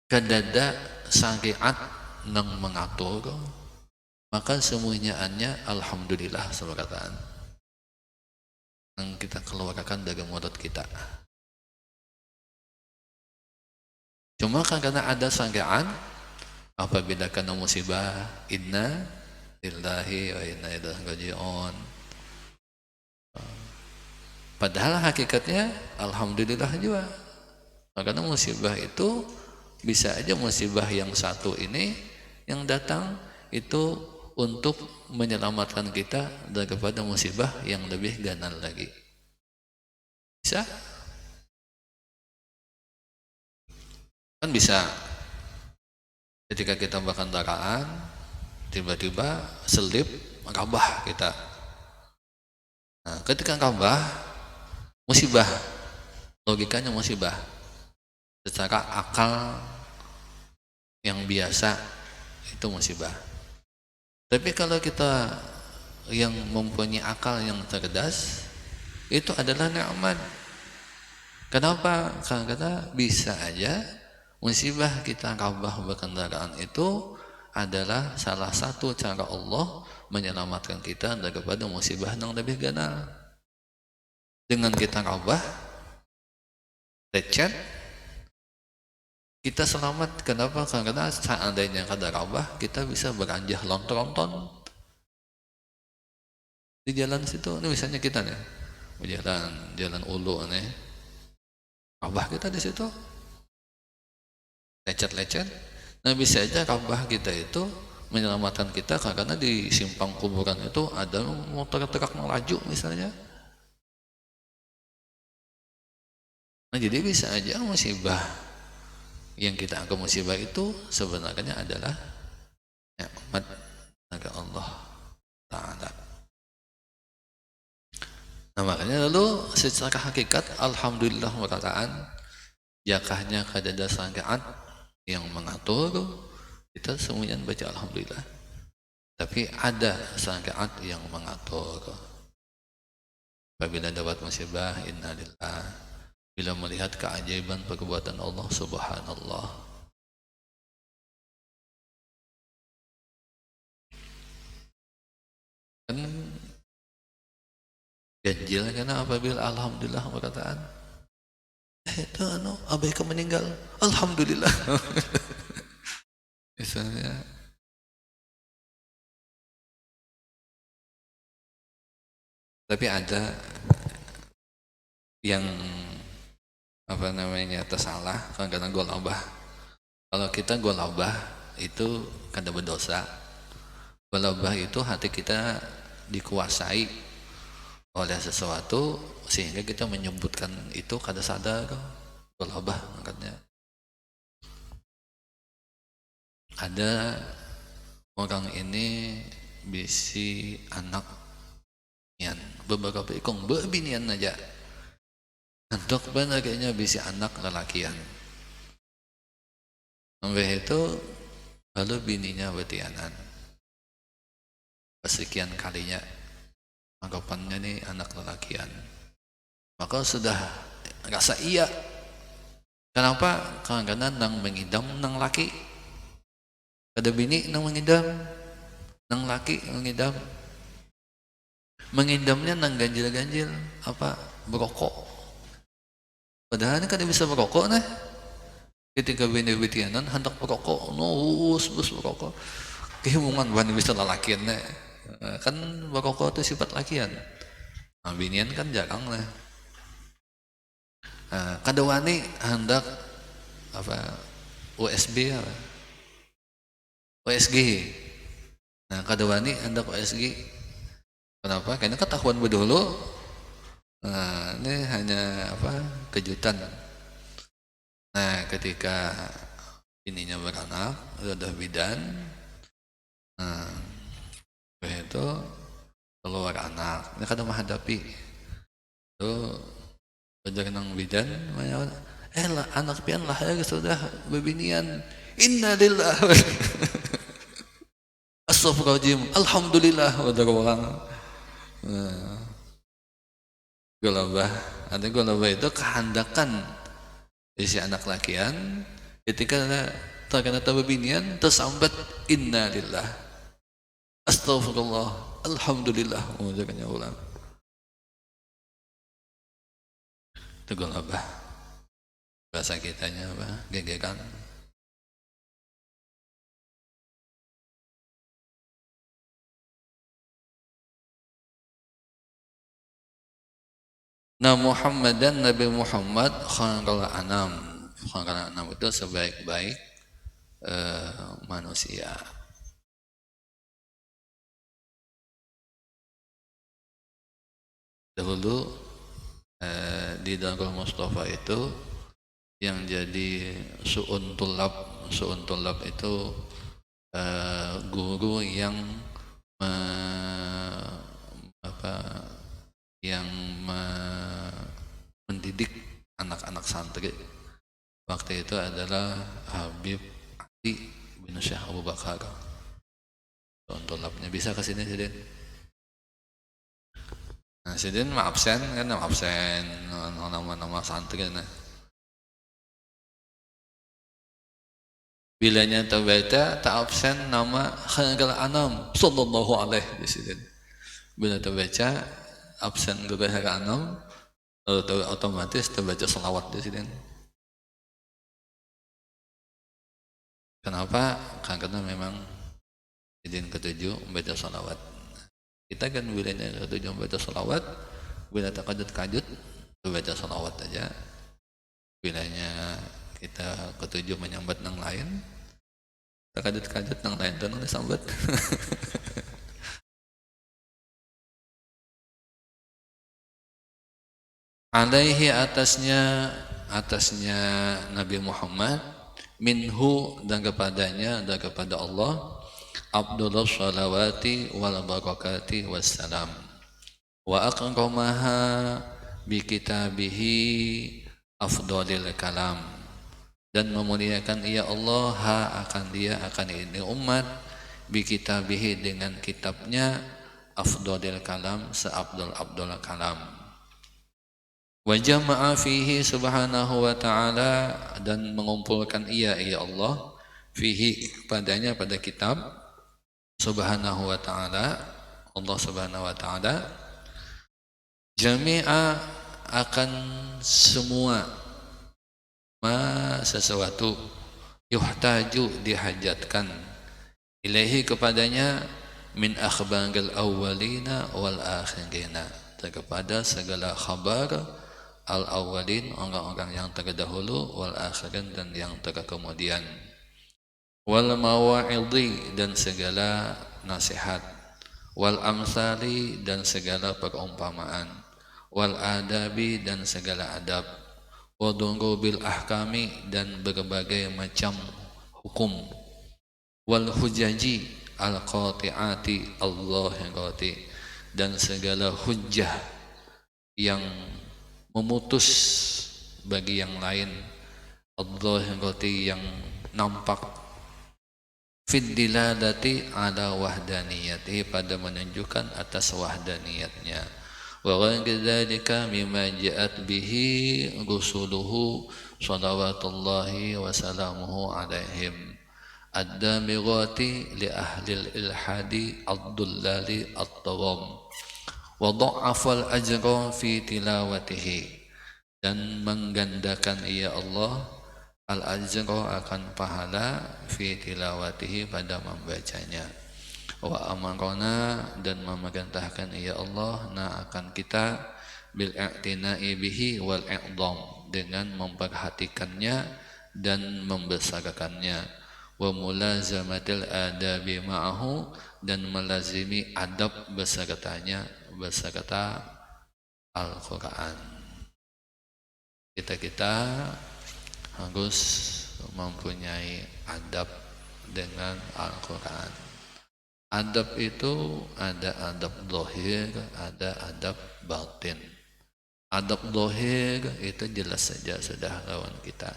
kadada syariat nang mengatur, maka semuanya Alhamdulillah seperkataan yang kita keluarkan dari mulut kita. Cuma kan karena ada syariat, apabila kena musibah, inna lillahi wa inna ilaihi raji'un. Padahal hakikatnya Alhamdulillah juga. Karena musibah itu bisa aja musibah yang satu ini yang datang itu untuk menyelamatkan kita daripada musibah yang lebih ganas lagi. Bisa? Kan bisa. Ketika kita berkendaraan, tiba-tiba selip kabah kita. Nah, ketika kabah, musibah, logikanya musibah. Secara akal yang biasa itu musibah. Tapi kalau kita yang mempunyai akal yang cerdas, itu adalah nikmat. Kenapa? Karena bisa aja musibah kita kabah berkendaraan itu adalah salah satu cara Allah menyelamatkan kita daripada musibah yang lebih ganas. Dengan kita kabah, lecet, kita selamat. Kenapa? Karena seandainya kada kabah, kita bisa beranjak lonton-lonton di jalan situ. Ini misalnya kita nih, jalan ulu nih, kabah kita di situ, lecet-lecet. Nah bisa aja kabah kita itu menyelamatkan kita karena di simpang kuburan itu ada motor truk melaju misalnya. Nah jadi bisa aja musibah yang kita anggap musibah itu sebenarnya adalah nikmat dari Allah Ta'ala. Nah makanya lalu secara hakikat Alhamdulillah perkataan jakahnya kadada syariat yang mengatur, kita semuanya baca Alhamdulillah. Tapi ada syariat yang mengatur. Apabila dapat musibah, innalillah. Bila melihat keajaiban perbuatan Allah Subhanallah. Kan ganjil karena apabila Alhamdulillah perkataan itu abaikan meninggal Alhamdulillah. Misalnya tapi ada yang apa namanya tersalah karena golabah. Kalau kita golabah itu kada berdosa. Golabah itu hati kita dikuasai oleh sesuatu sehingga kita menyebutkan itu kada sadar. Golabah makanya ada orang ini bisi anak nian beberapa ikong berbinian aja. Untuk benar kayaknya bisa anak lelakian. Sampai itu lalu bininya betianan. Kesekian kalinya anggapannya nih anak lelakian. Maka sudah rasa iya. Kenapa? Karena nang mengidam nang laki. Kada bini nang mengidam, nang laki mengidam. Mengidamnya nang ganjil-ganjil apa? Berokok. Padahal kada bisa berokok nah. Ketika bini-binianan hendak berokok, bus berokok. Kehimungan bani bisa lalakian nah. Kan berokok itu sifat lakian. Nah, binian kan jarang lah. Nah, kada wani hendak apa? USB apa? USG. Nah, kada wani hendak USG. Kenapa? Karena ketahuan dulu. Nah, ini hanya apa? Kejutan. Nah, ketika ininya beranak, sudah bidan. Nah, itu keluar anak. Ini kada menghadapi. Itu belajar nang bidan, lah anak pian lah ya sudah bebinian. Innalillah. Astagfirullahaladzim. Alhamdulillah. Udah orang. Golabah. Artinya golabah itu kehendakan isi anak lakian. Ketika terkena bebinian tersambat innalillah. Astagfirullah. Alhamdulillah. Jangan ulang. Itu golabah. Bahasa kitanya apa? Gegekan. Nah Muhammadan Nabi Muhammad khairul anam. Khairul anam itu sebaik-baik manusia. Dahulu di Darul Mustafa itu yang jadi su'un tulab itu guru yang mendidik anak-anak santri waktu itu adalah Habib Ali bin Syekh Abu Bakar. Untuk labnya bisa ke sini Sidin. Nah Sidin mah absen kan, absen nama-nama santri nah. Bilanya terbaca tak absen nama khairul anam sallallahu alaihi wasallam. Bila terbaca absen khairul anam otomatis terbaca salawat di sini. Kenapa? Karena memang izin ketujuh membaca salawat. Kita kan bilanya ketujuh membaca salawat, bila terkajut membaca salawat aja. Bilanya kita ketujuh menyambat nang lain, terkajut nang lain dan disambat. Alaihi atasnya Nabi Muhammad minhu dan kepadanya dan kepada Allah Abdullah sholawati wal barakati wassalam wa aqramaha bi kitabihi afdalil kalam dan memuliakan ia Allah akan dia akan ini umat bi kitabihi dengan kitabnya afdalil kalam seabdul kalam wa jama'a fihi subhanahu wa ta'ala dan mengumpulkan ia Allah fihi padanya pada kitab subhanahu wa ta'ala Allah subhanahu wa ta'ala jami'a akan semua sesuatu yuhtaju dihajatkan ilaihi kepadanya min akhbaril awwalina wal akhirina kepada segala khabar al-awwalin orang-orang yang terdahulu wal akhirin dan yang terkemudian wal mawa'idhi dan segala nasihat wal amsali dan segala perumpamaan wal adabi dan segala adab wa durubil ahkami dan berbagai macam hukum wal hujaji al-qati'ati Allah yang qati dan segala hujjah yang memutus bagi yang lain Allah yang qati yang nampak fid diladati ala wahdaniyati pada menunjukkan atas wahdaniyatnya wa ghadzalika mimma ja'at bihi rusuluhu salawatullahi wa salamuhu alaihim ad-damirati li ahli al-ilhadi ad-dullali at-tawam wa dha'afal ajra fi tilawatihi, dan menggandakan ia Allah al-ajra akan pahala fi tilawatihi pada membacanya. Wa amarona, dan memerintahkan ia Allah akan kita bil i'tina'i bihi wal i'dham, dengan memperhatikannya dan membesarkannya. Wa mulazamatil adabi ma'ahu, dan melazimi adab besertanya, beserta Al-Quran. Kita harus mempunyai adab dengan Al-Quran. Adab itu ada adab zahir, ada adab batin. Adab zahir itu jelas saja sudah lawan kita,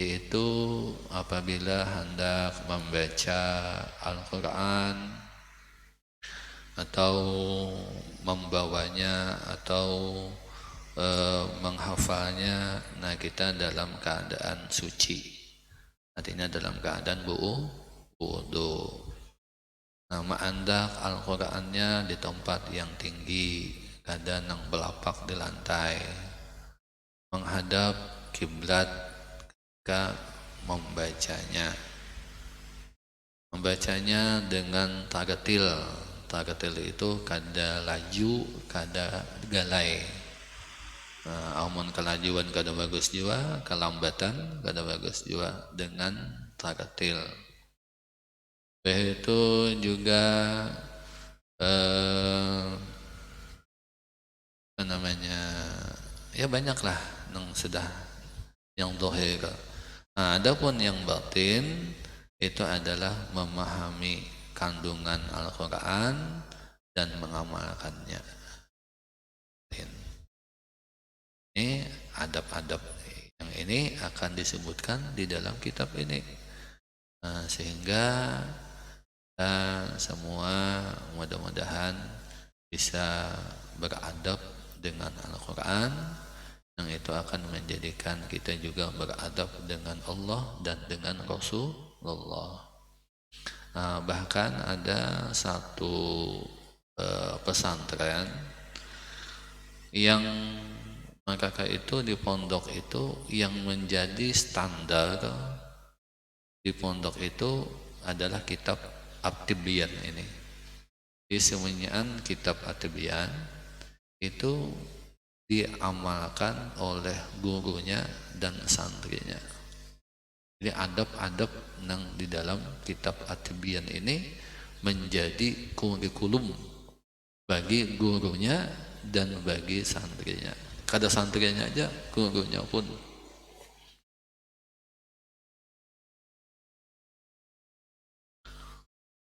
yaitu apabila hendak membaca Al-Quran atau membawanya atau menghafalnya, kita dalam keadaan suci, artinya dalam keadaan wudu. Ma'andak Al-Qurannya di tempat yang tinggi, kadang nang belapak di lantai, menghadap kiblat ketika membacanya dengan tartil. Tartil itu kada laju, kada galai. Amun kelajuan kada bagus jua, kelambatan kada bagus jua, dengan tartil. Itu juga ya banyaklah yang sudah yang zahir. Adapun yang batin itu adalah memahami kandungan Al-Quran dan mengamalkannya. Ini adab-adab yang ini akan disebutkan di dalam kitab ini, sehingga kita semua mudah-mudahan bisa beradab dengan Al-Quran, yang itu akan menjadikan kita juga beradab dengan Allah dan dengan Rasulullah. Bahkan ada satu pesantren yang maka itu di pondok itu yang menjadi standar di pondok itu adalah kitab At-Tibyan ini. Di semuanya kitab At-Tibyan itu diamalkan oleh gurunya dan santrinya. Jadi adab-adab yang di dalam kitab At-Tibyan ini menjadi kurikulum bagi gurunya dan bagi santrinya. Kada santrinya aja, gurunya pun.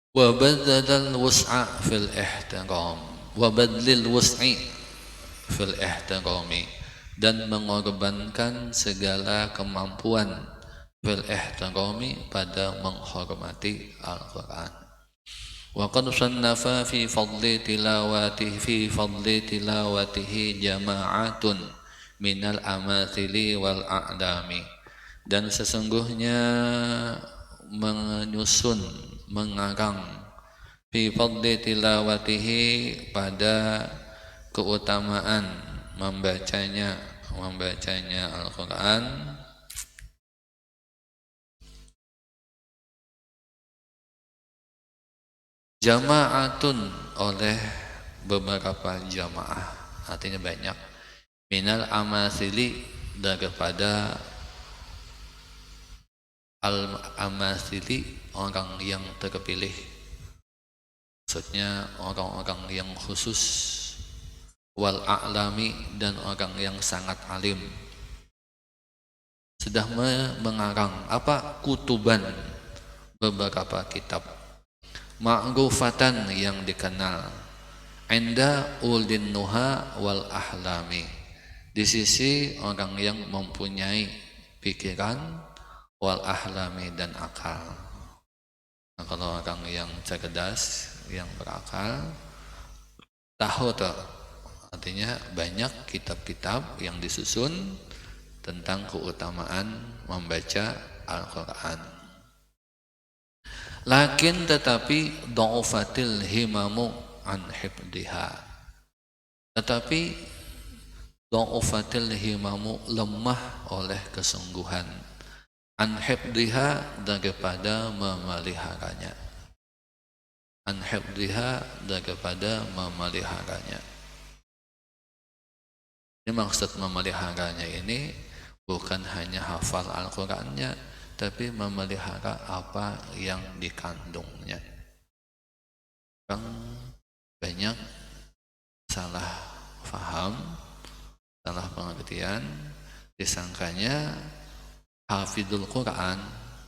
Wa badlal wus'a fil ihtiram, wa badlil wus'i fil ihtirami, dan mengorbankan segala kemampuan fil ihtirami pada menghormati Al-Quran. Wa qad sannafa fi fadli tilawatihi jama'atun minal amathili wal a'lami, dan sesungguhnya mengarang fi fadli tilawatihi pada keutamaan membacanya Al-Quran, jama'atun oleh beberapa jamaah, artinya banyak, minal amasili daripada al-amasili orang yang terpilih, maksudnya orang-orang yang khusus, wal a'lami dan orang yang sangat alim, sudah mengarang kutuban, beberapa kitab, ma'rufatan yang dikenal, inda ulin nuha wal ahlami, di sisi orang yang mempunyai pikiran, wal ahlami dan akal. Kalau orang yang cerdas, yang berakal, tahu tuh, artinya banyak kitab-kitab yang disusun tentang keutamaan membaca Al-Quran. Lakin tetapi dha'ufatil himamu an hifdhiha. Tetapi dha'ufatil himamu lemah oleh kesungguhan an hifdhiha daripada memeliharanya. An hifdhiha daripada memeliharanya. Ini maksud memeliharanya ini bukan hanya hafal Al-Qur'annya, tapi memelihara apa yang dikandungnya. Yang banyak salah faham, salah pengertian, disangkanya hafidul Quran,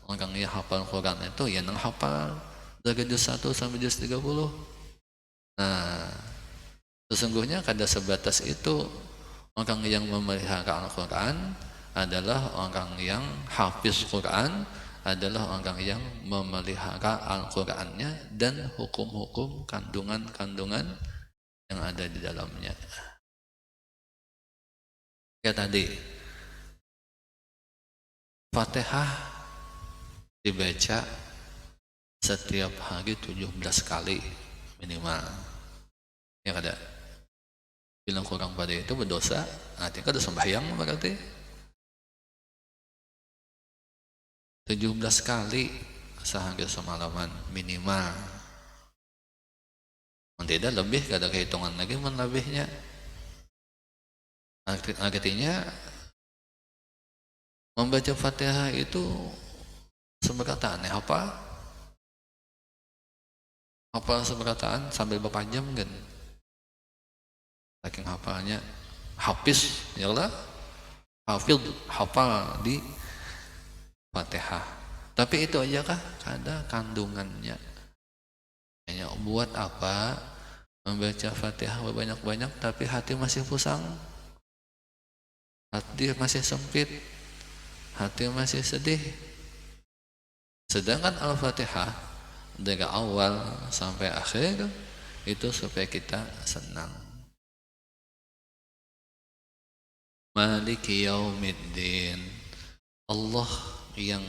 orang yang hafal Quran itu yang hafal dari juz 1 sampai juz 30. Nah, sesungguhnya kada sebatas itu. Orang yang memelihara Al-Quran adalah orang yang hafiz Quran, adalah orang yang memelihara Al-Qurannya dan hukum-hukum kandungan-kandungan yang ada di dalamnya. Ya tadi, Fatihah dibaca setiap hari 17 kali minimal. Ya kada? Bilang kurang pada itu berdosa, artinya kada sembahyang berarti 17 kali sehari semalaman minimal. Tidak lebih, kada kehitungan lagi lebihnya. Artinya membaca Fatihah itu seberataan ya apa? Apa seberataan sambil berpanjang kan? Saking hafalnya, hafiz ya lah, hafal di Fatihah. Tapi itu aja kah? Ada kandungannya. Hanya buat apa membaca Fatihah banyak-banyak tapi hati masih pusang, hati masih sempit, hati masih sedih. Sedangkan Al-Fatihah dari awal sampai akhir itu supaya kita senang. Maliki yaumiddin, Allah yang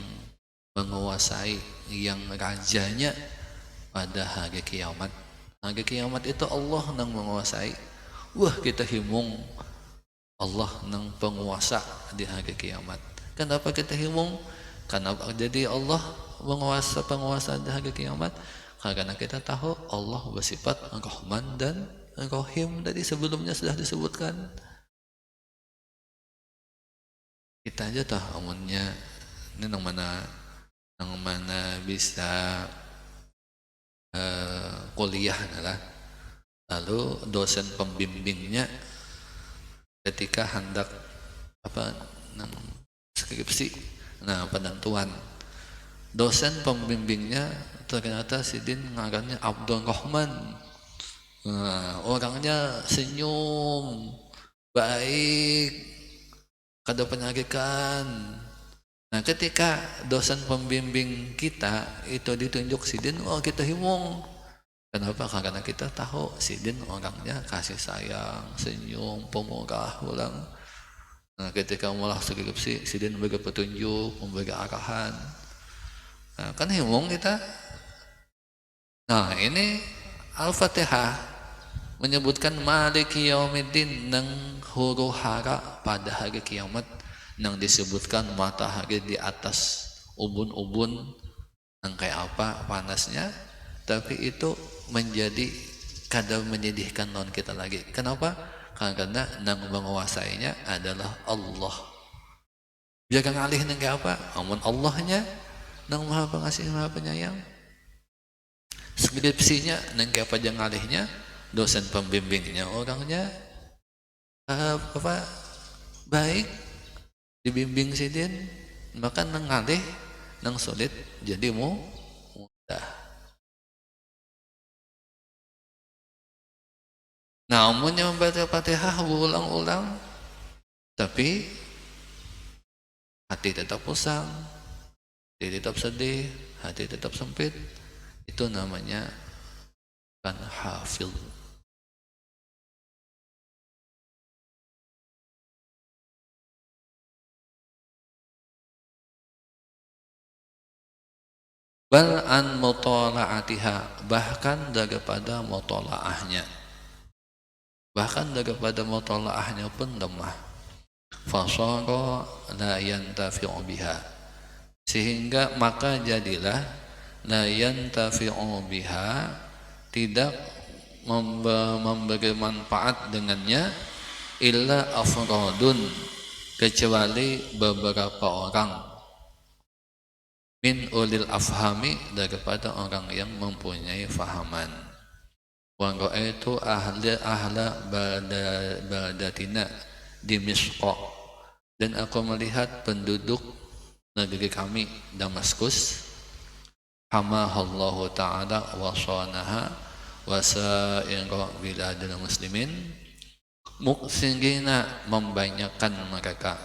menguasai, yang rajanya pada hari kiamat. Hari kiamat itu Allah yang menguasai. Wah, kita himung Allah yang penguasa di hari kiamat. Kenapa kita himung? Kenapa jadi Allah penguasa di hari kiamat? Karena kita tahu Allah bersifat Rahman dan Rahim, tadi sebelumnya sudah disebutkan. Kita aja tahu amunnya ini nang mana bisa kuliah lah. Lalu dosen pembimbingnya ketika hendak nang skripsi, penentuan dosen pembimbingnya ternyata sidin ngarannya Abdul Rahman. Orangnya senyum, baik, kada penyakitan. Nah, ketika dosen pembimbing kita itu ditunjuk sidin, kita himung. Kenapa? Karena kita tahu sidin orangnya kasih sayang, senyum, pemurah, ulang. Nah, ketika mulai skripsi, sidin memberi petunjuk, memberi arahan. Nah, kan himung kita. Nah, ini Al-Fatihah menyebutkan Maliki yaumiddin, nang huru hara pada hari kiamat, nang disebutkan matahari di atas ubun-ubun nang kayak apa panasnya, tapi itu menjadi kadang menyedihkan non kita lagi. Kenapa? Karena nang menguasainya adalah Allah. Jangan ngalih nang kayak apa? Amun Allahnya nang maha pengasih maha penyayang. Skripsinya nang kayak apa jangan ngalihnya, dosen pembimbingnya orangnya baik, dibimbing sidin, maka nang ngalih nang sulit jadi mudah. Namun yang membaca Fatihah berulang-ulang tapi hati tetap pusang, hati tetap sedih, hati tetap sempit, itu namanya kan hafil. bal an mutalaatiha, bahkan daripada mutalaahnya, pun lemah. Fasara la yantafi'u biha, sehingga maka jadilah la yantafi'u biha, tidak memberi manfaat dengannya, illa afradun, kecuali beberapa orang, min ulil afhami, daripada orang yang mempunyai fahaman. Wa ra'aitu ahla baladatina di Misqa, dan aku melihat penduduk negeri kami Damaskus, hamahallahu ta'ala wa shanaha wa sa'ira biladil muslimin, muksingina, membanyakkan mereka,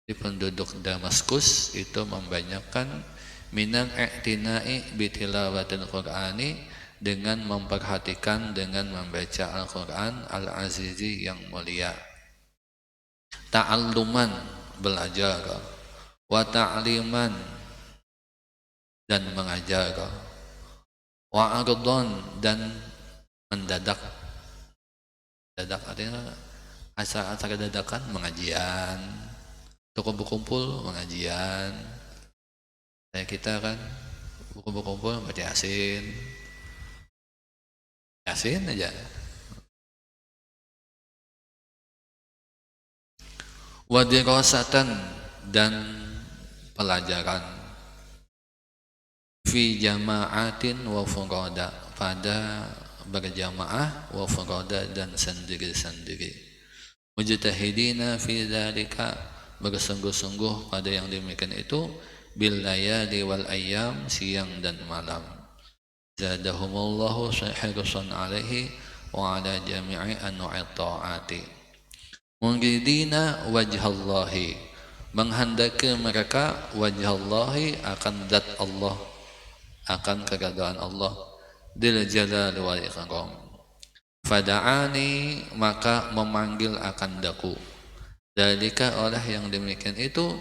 di penduduk Damaskus itu membanyakkan, minal i'tina'i bitilawatil qur'ani, dengan memperhatikan, dengan membaca Al-Quran Al-Azizi yang mulia, ta'alluman, belajar, wa ta'liman, dan mengajar, wa ardon, dan mendadak. Dadak artinya acara dadakan, mengajian, kumpul mengajian. Kayak kita kan kumpul baca Yasin aja. Wa dirasatan, dan pelajaran, fi jama'atin wa furada, pada berjamaah, wa furada, dan sendiri-sendiri. Mujtahidina fi dzalika, bersungguh-sungguh pada yang demikian itu, bil layali wal ayyam, siang dan malam. Zadahumullahu hirsan alaihi wa ala jami'i anwa'i ta'ati. Muridina wajhallahi, menghendaki mereka wajhallahi, akan zat Allah, akan keridhaan Allah, dil jalal wal ikram. Fada'ani, maka memanggil akan daku, dalika, oleh yang demikian itu,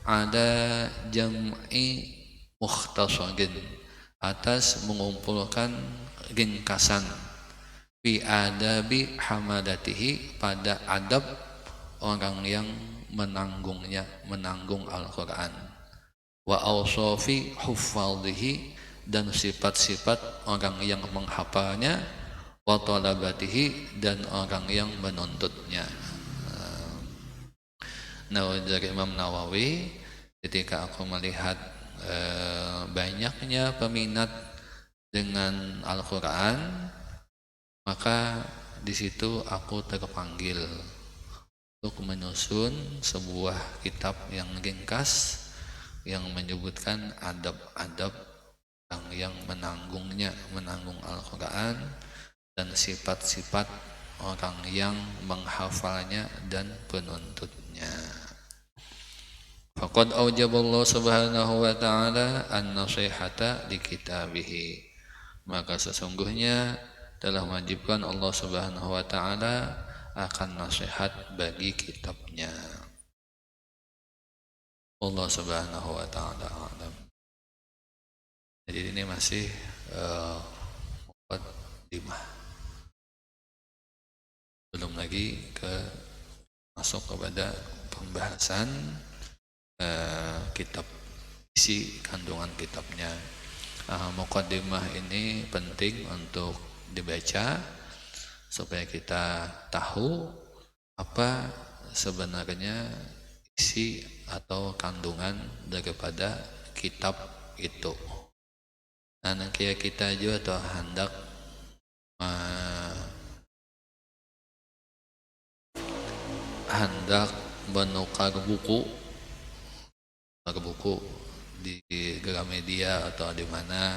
ada jam'i mukhtasarin, atas mengumpulkan ringkasan, fi adabi hamadatihi, pada adab orang yang menanggung Al-Quran, wa awsafi huffadhihi, dan sifat-sifat orang yang menghafalnya, wa talabatihi, dan orang yang menuntutnya. Nah, dari Imam Nawawi, ketika aku melihat banyaknya peminat dengan Al-Quran, maka di situ aku terpanggil untuk menyusun sebuah kitab yang ringkas, yang menyebutkan adab-adab yang menanggung Al-Quran, dan sifat-sifat orang yang menghafalnya dan penuntutnya. Faqad aujaballahu subhanahu wa ta'ala an-nasihata li kitabihi, maka sesungguhnya telah mewajibkan Allah subhanahu wa ta'ala akan nasihat bagi kitabnya. Allah subhanahu wa ta'ala alam. Jadi ini masih muqaddimah, belum lagi masuk kepada pembahasan kitab, isi kandungan kitabnya. Muqaddimah ini penting untuk dibaca supaya kita tahu apa sebenarnya isi atau kandungan daripada kitab itu. Nah, kita juga atau hendak menukar buku di Gramedia atau di mana,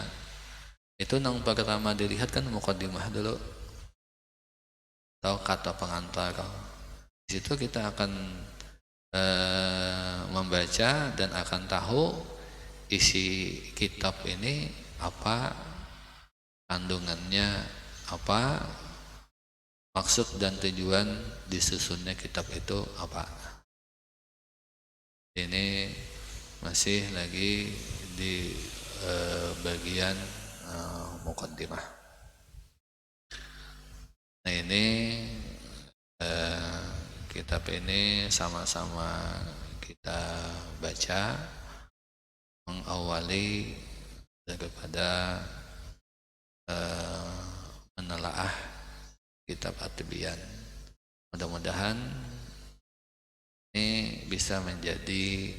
itu yang pertama dilihat kan muqaddimah dulu atau kata pengantar. Di situ kita akan membaca dan akan tahu isi kitab ini apa, kandungannya apa, maksud dan tujuan disusunnya kitab itu apa. Ini masih lagi bagian muqaddimah. Nah ini kitab ini sama-sama kita baca mengawali daripada menelaah kitab At-Tibyan. Mudah-mudahan ini bisa menjadi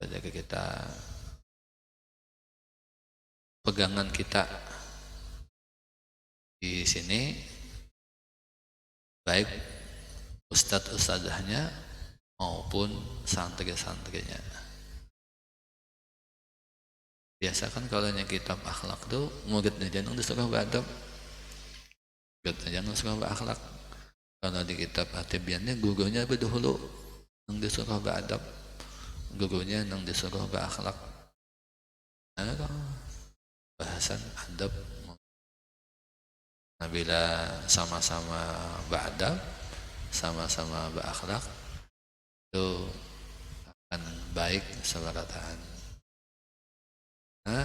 bagi kita pegangan kita di sini, baik ustadz-ustadzahnya maupun santri-santrinya. Biasa kan kalau kitab akhlak tuh muridnya jangan disuruh beradab, muridnya jangan disuruh berakhlak. Kalau di kitab At-Tibyannya gurunya berdahulu yang disuruh beradab, gurunya yang disuruh berakhlak. Nah, bahasan adab. Nah, bila sama-sama beradab, sama-sama berakhlak, itu akan baik seberataan. Nah,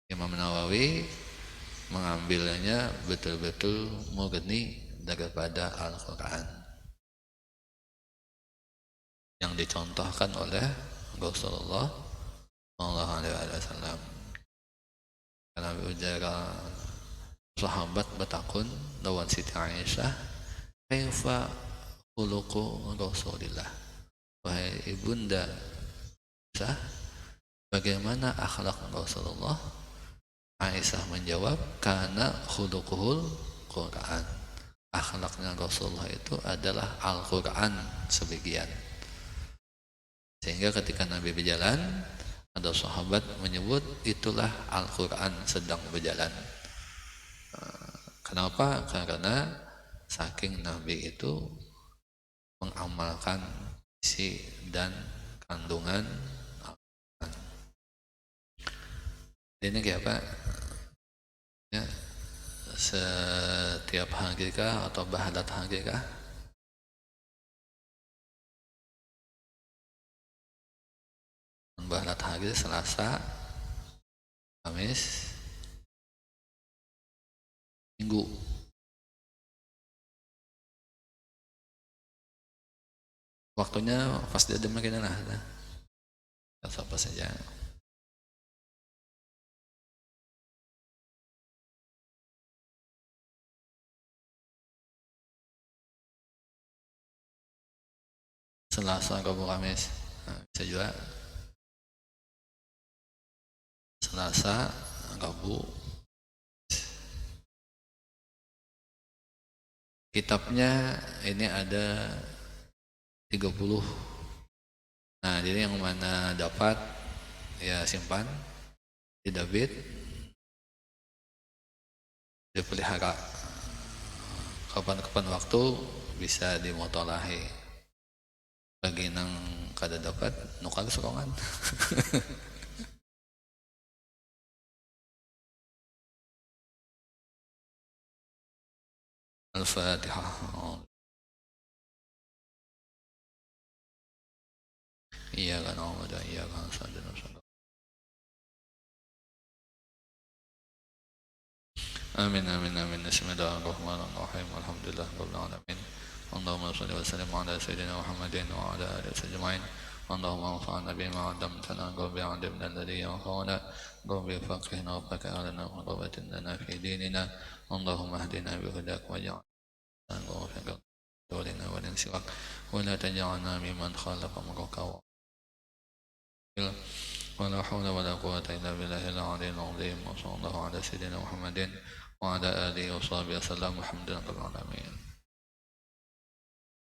Imam Nawawi mengambilnya betul-betul murni daripada Al-Quran yang dicontohkan oleh Rasulullah SAW. Karena ujar sahabat bertakun lawan Siti Aisyah, kaifa khuluqu Rasulillah, wahai ibunda Aisyah, bagaimana akhlak Rasulullah? Aisyah menjawab, kana khuluquhul Quran, akhlaknya Rasulullah itu adalah Al-Quran sebagian. Sehingga ketika Nabi berjalan, ada sahabat menyebut itulah Al-Quran sedang berjalan. Kenapa? Karena saking Nabi itu mengamalkan isi dan kandungan Al-Quran. Ini kayak apa? Ya, setiap hari kah atau bahadat hari kah? Bahadat hari Selasa, Kamis, Minggu. Waktunya pas dia demikian lah. Apa saja. Selasa, Rabu, Kamis. Nah, bisa juga Selasa, Rabu. Kitabnya ini ada 30. Nah, jadi yang mana dapat ya simpan, tidak bid, dipelihara. Kapan-kapan waktu bisa dimotolahi. Bagi nang kada dapat nukar sokongan. Al-Fatihah. Iyyaka na'budu wa iyyaka nasta'in. Amin amin amin. Bismillahirrahmanirrahim. Alhamdulillah rabbil alamin. Allahumma shalli wa sallim ala sayyidina Muhammadin wa ala alihi ajma'in. Allahumma anfa'na bima 'allamtana wa bi'ilmina alladhi yanfa'una wa bi faqihna wa fak'alna wa rabatin lana fi dinina. Allahumma hdina bi hudak wa ja'alna muwaffiqan lina wa lin siwak wa la taj'alna mimman khalafa amraka wa ولا حول ولا قوة إلا بالله العلي العظيم. وصلى الله على سيدنا محمد وعلى آله وصحبه وسلم. الحمد لله رب العالمين.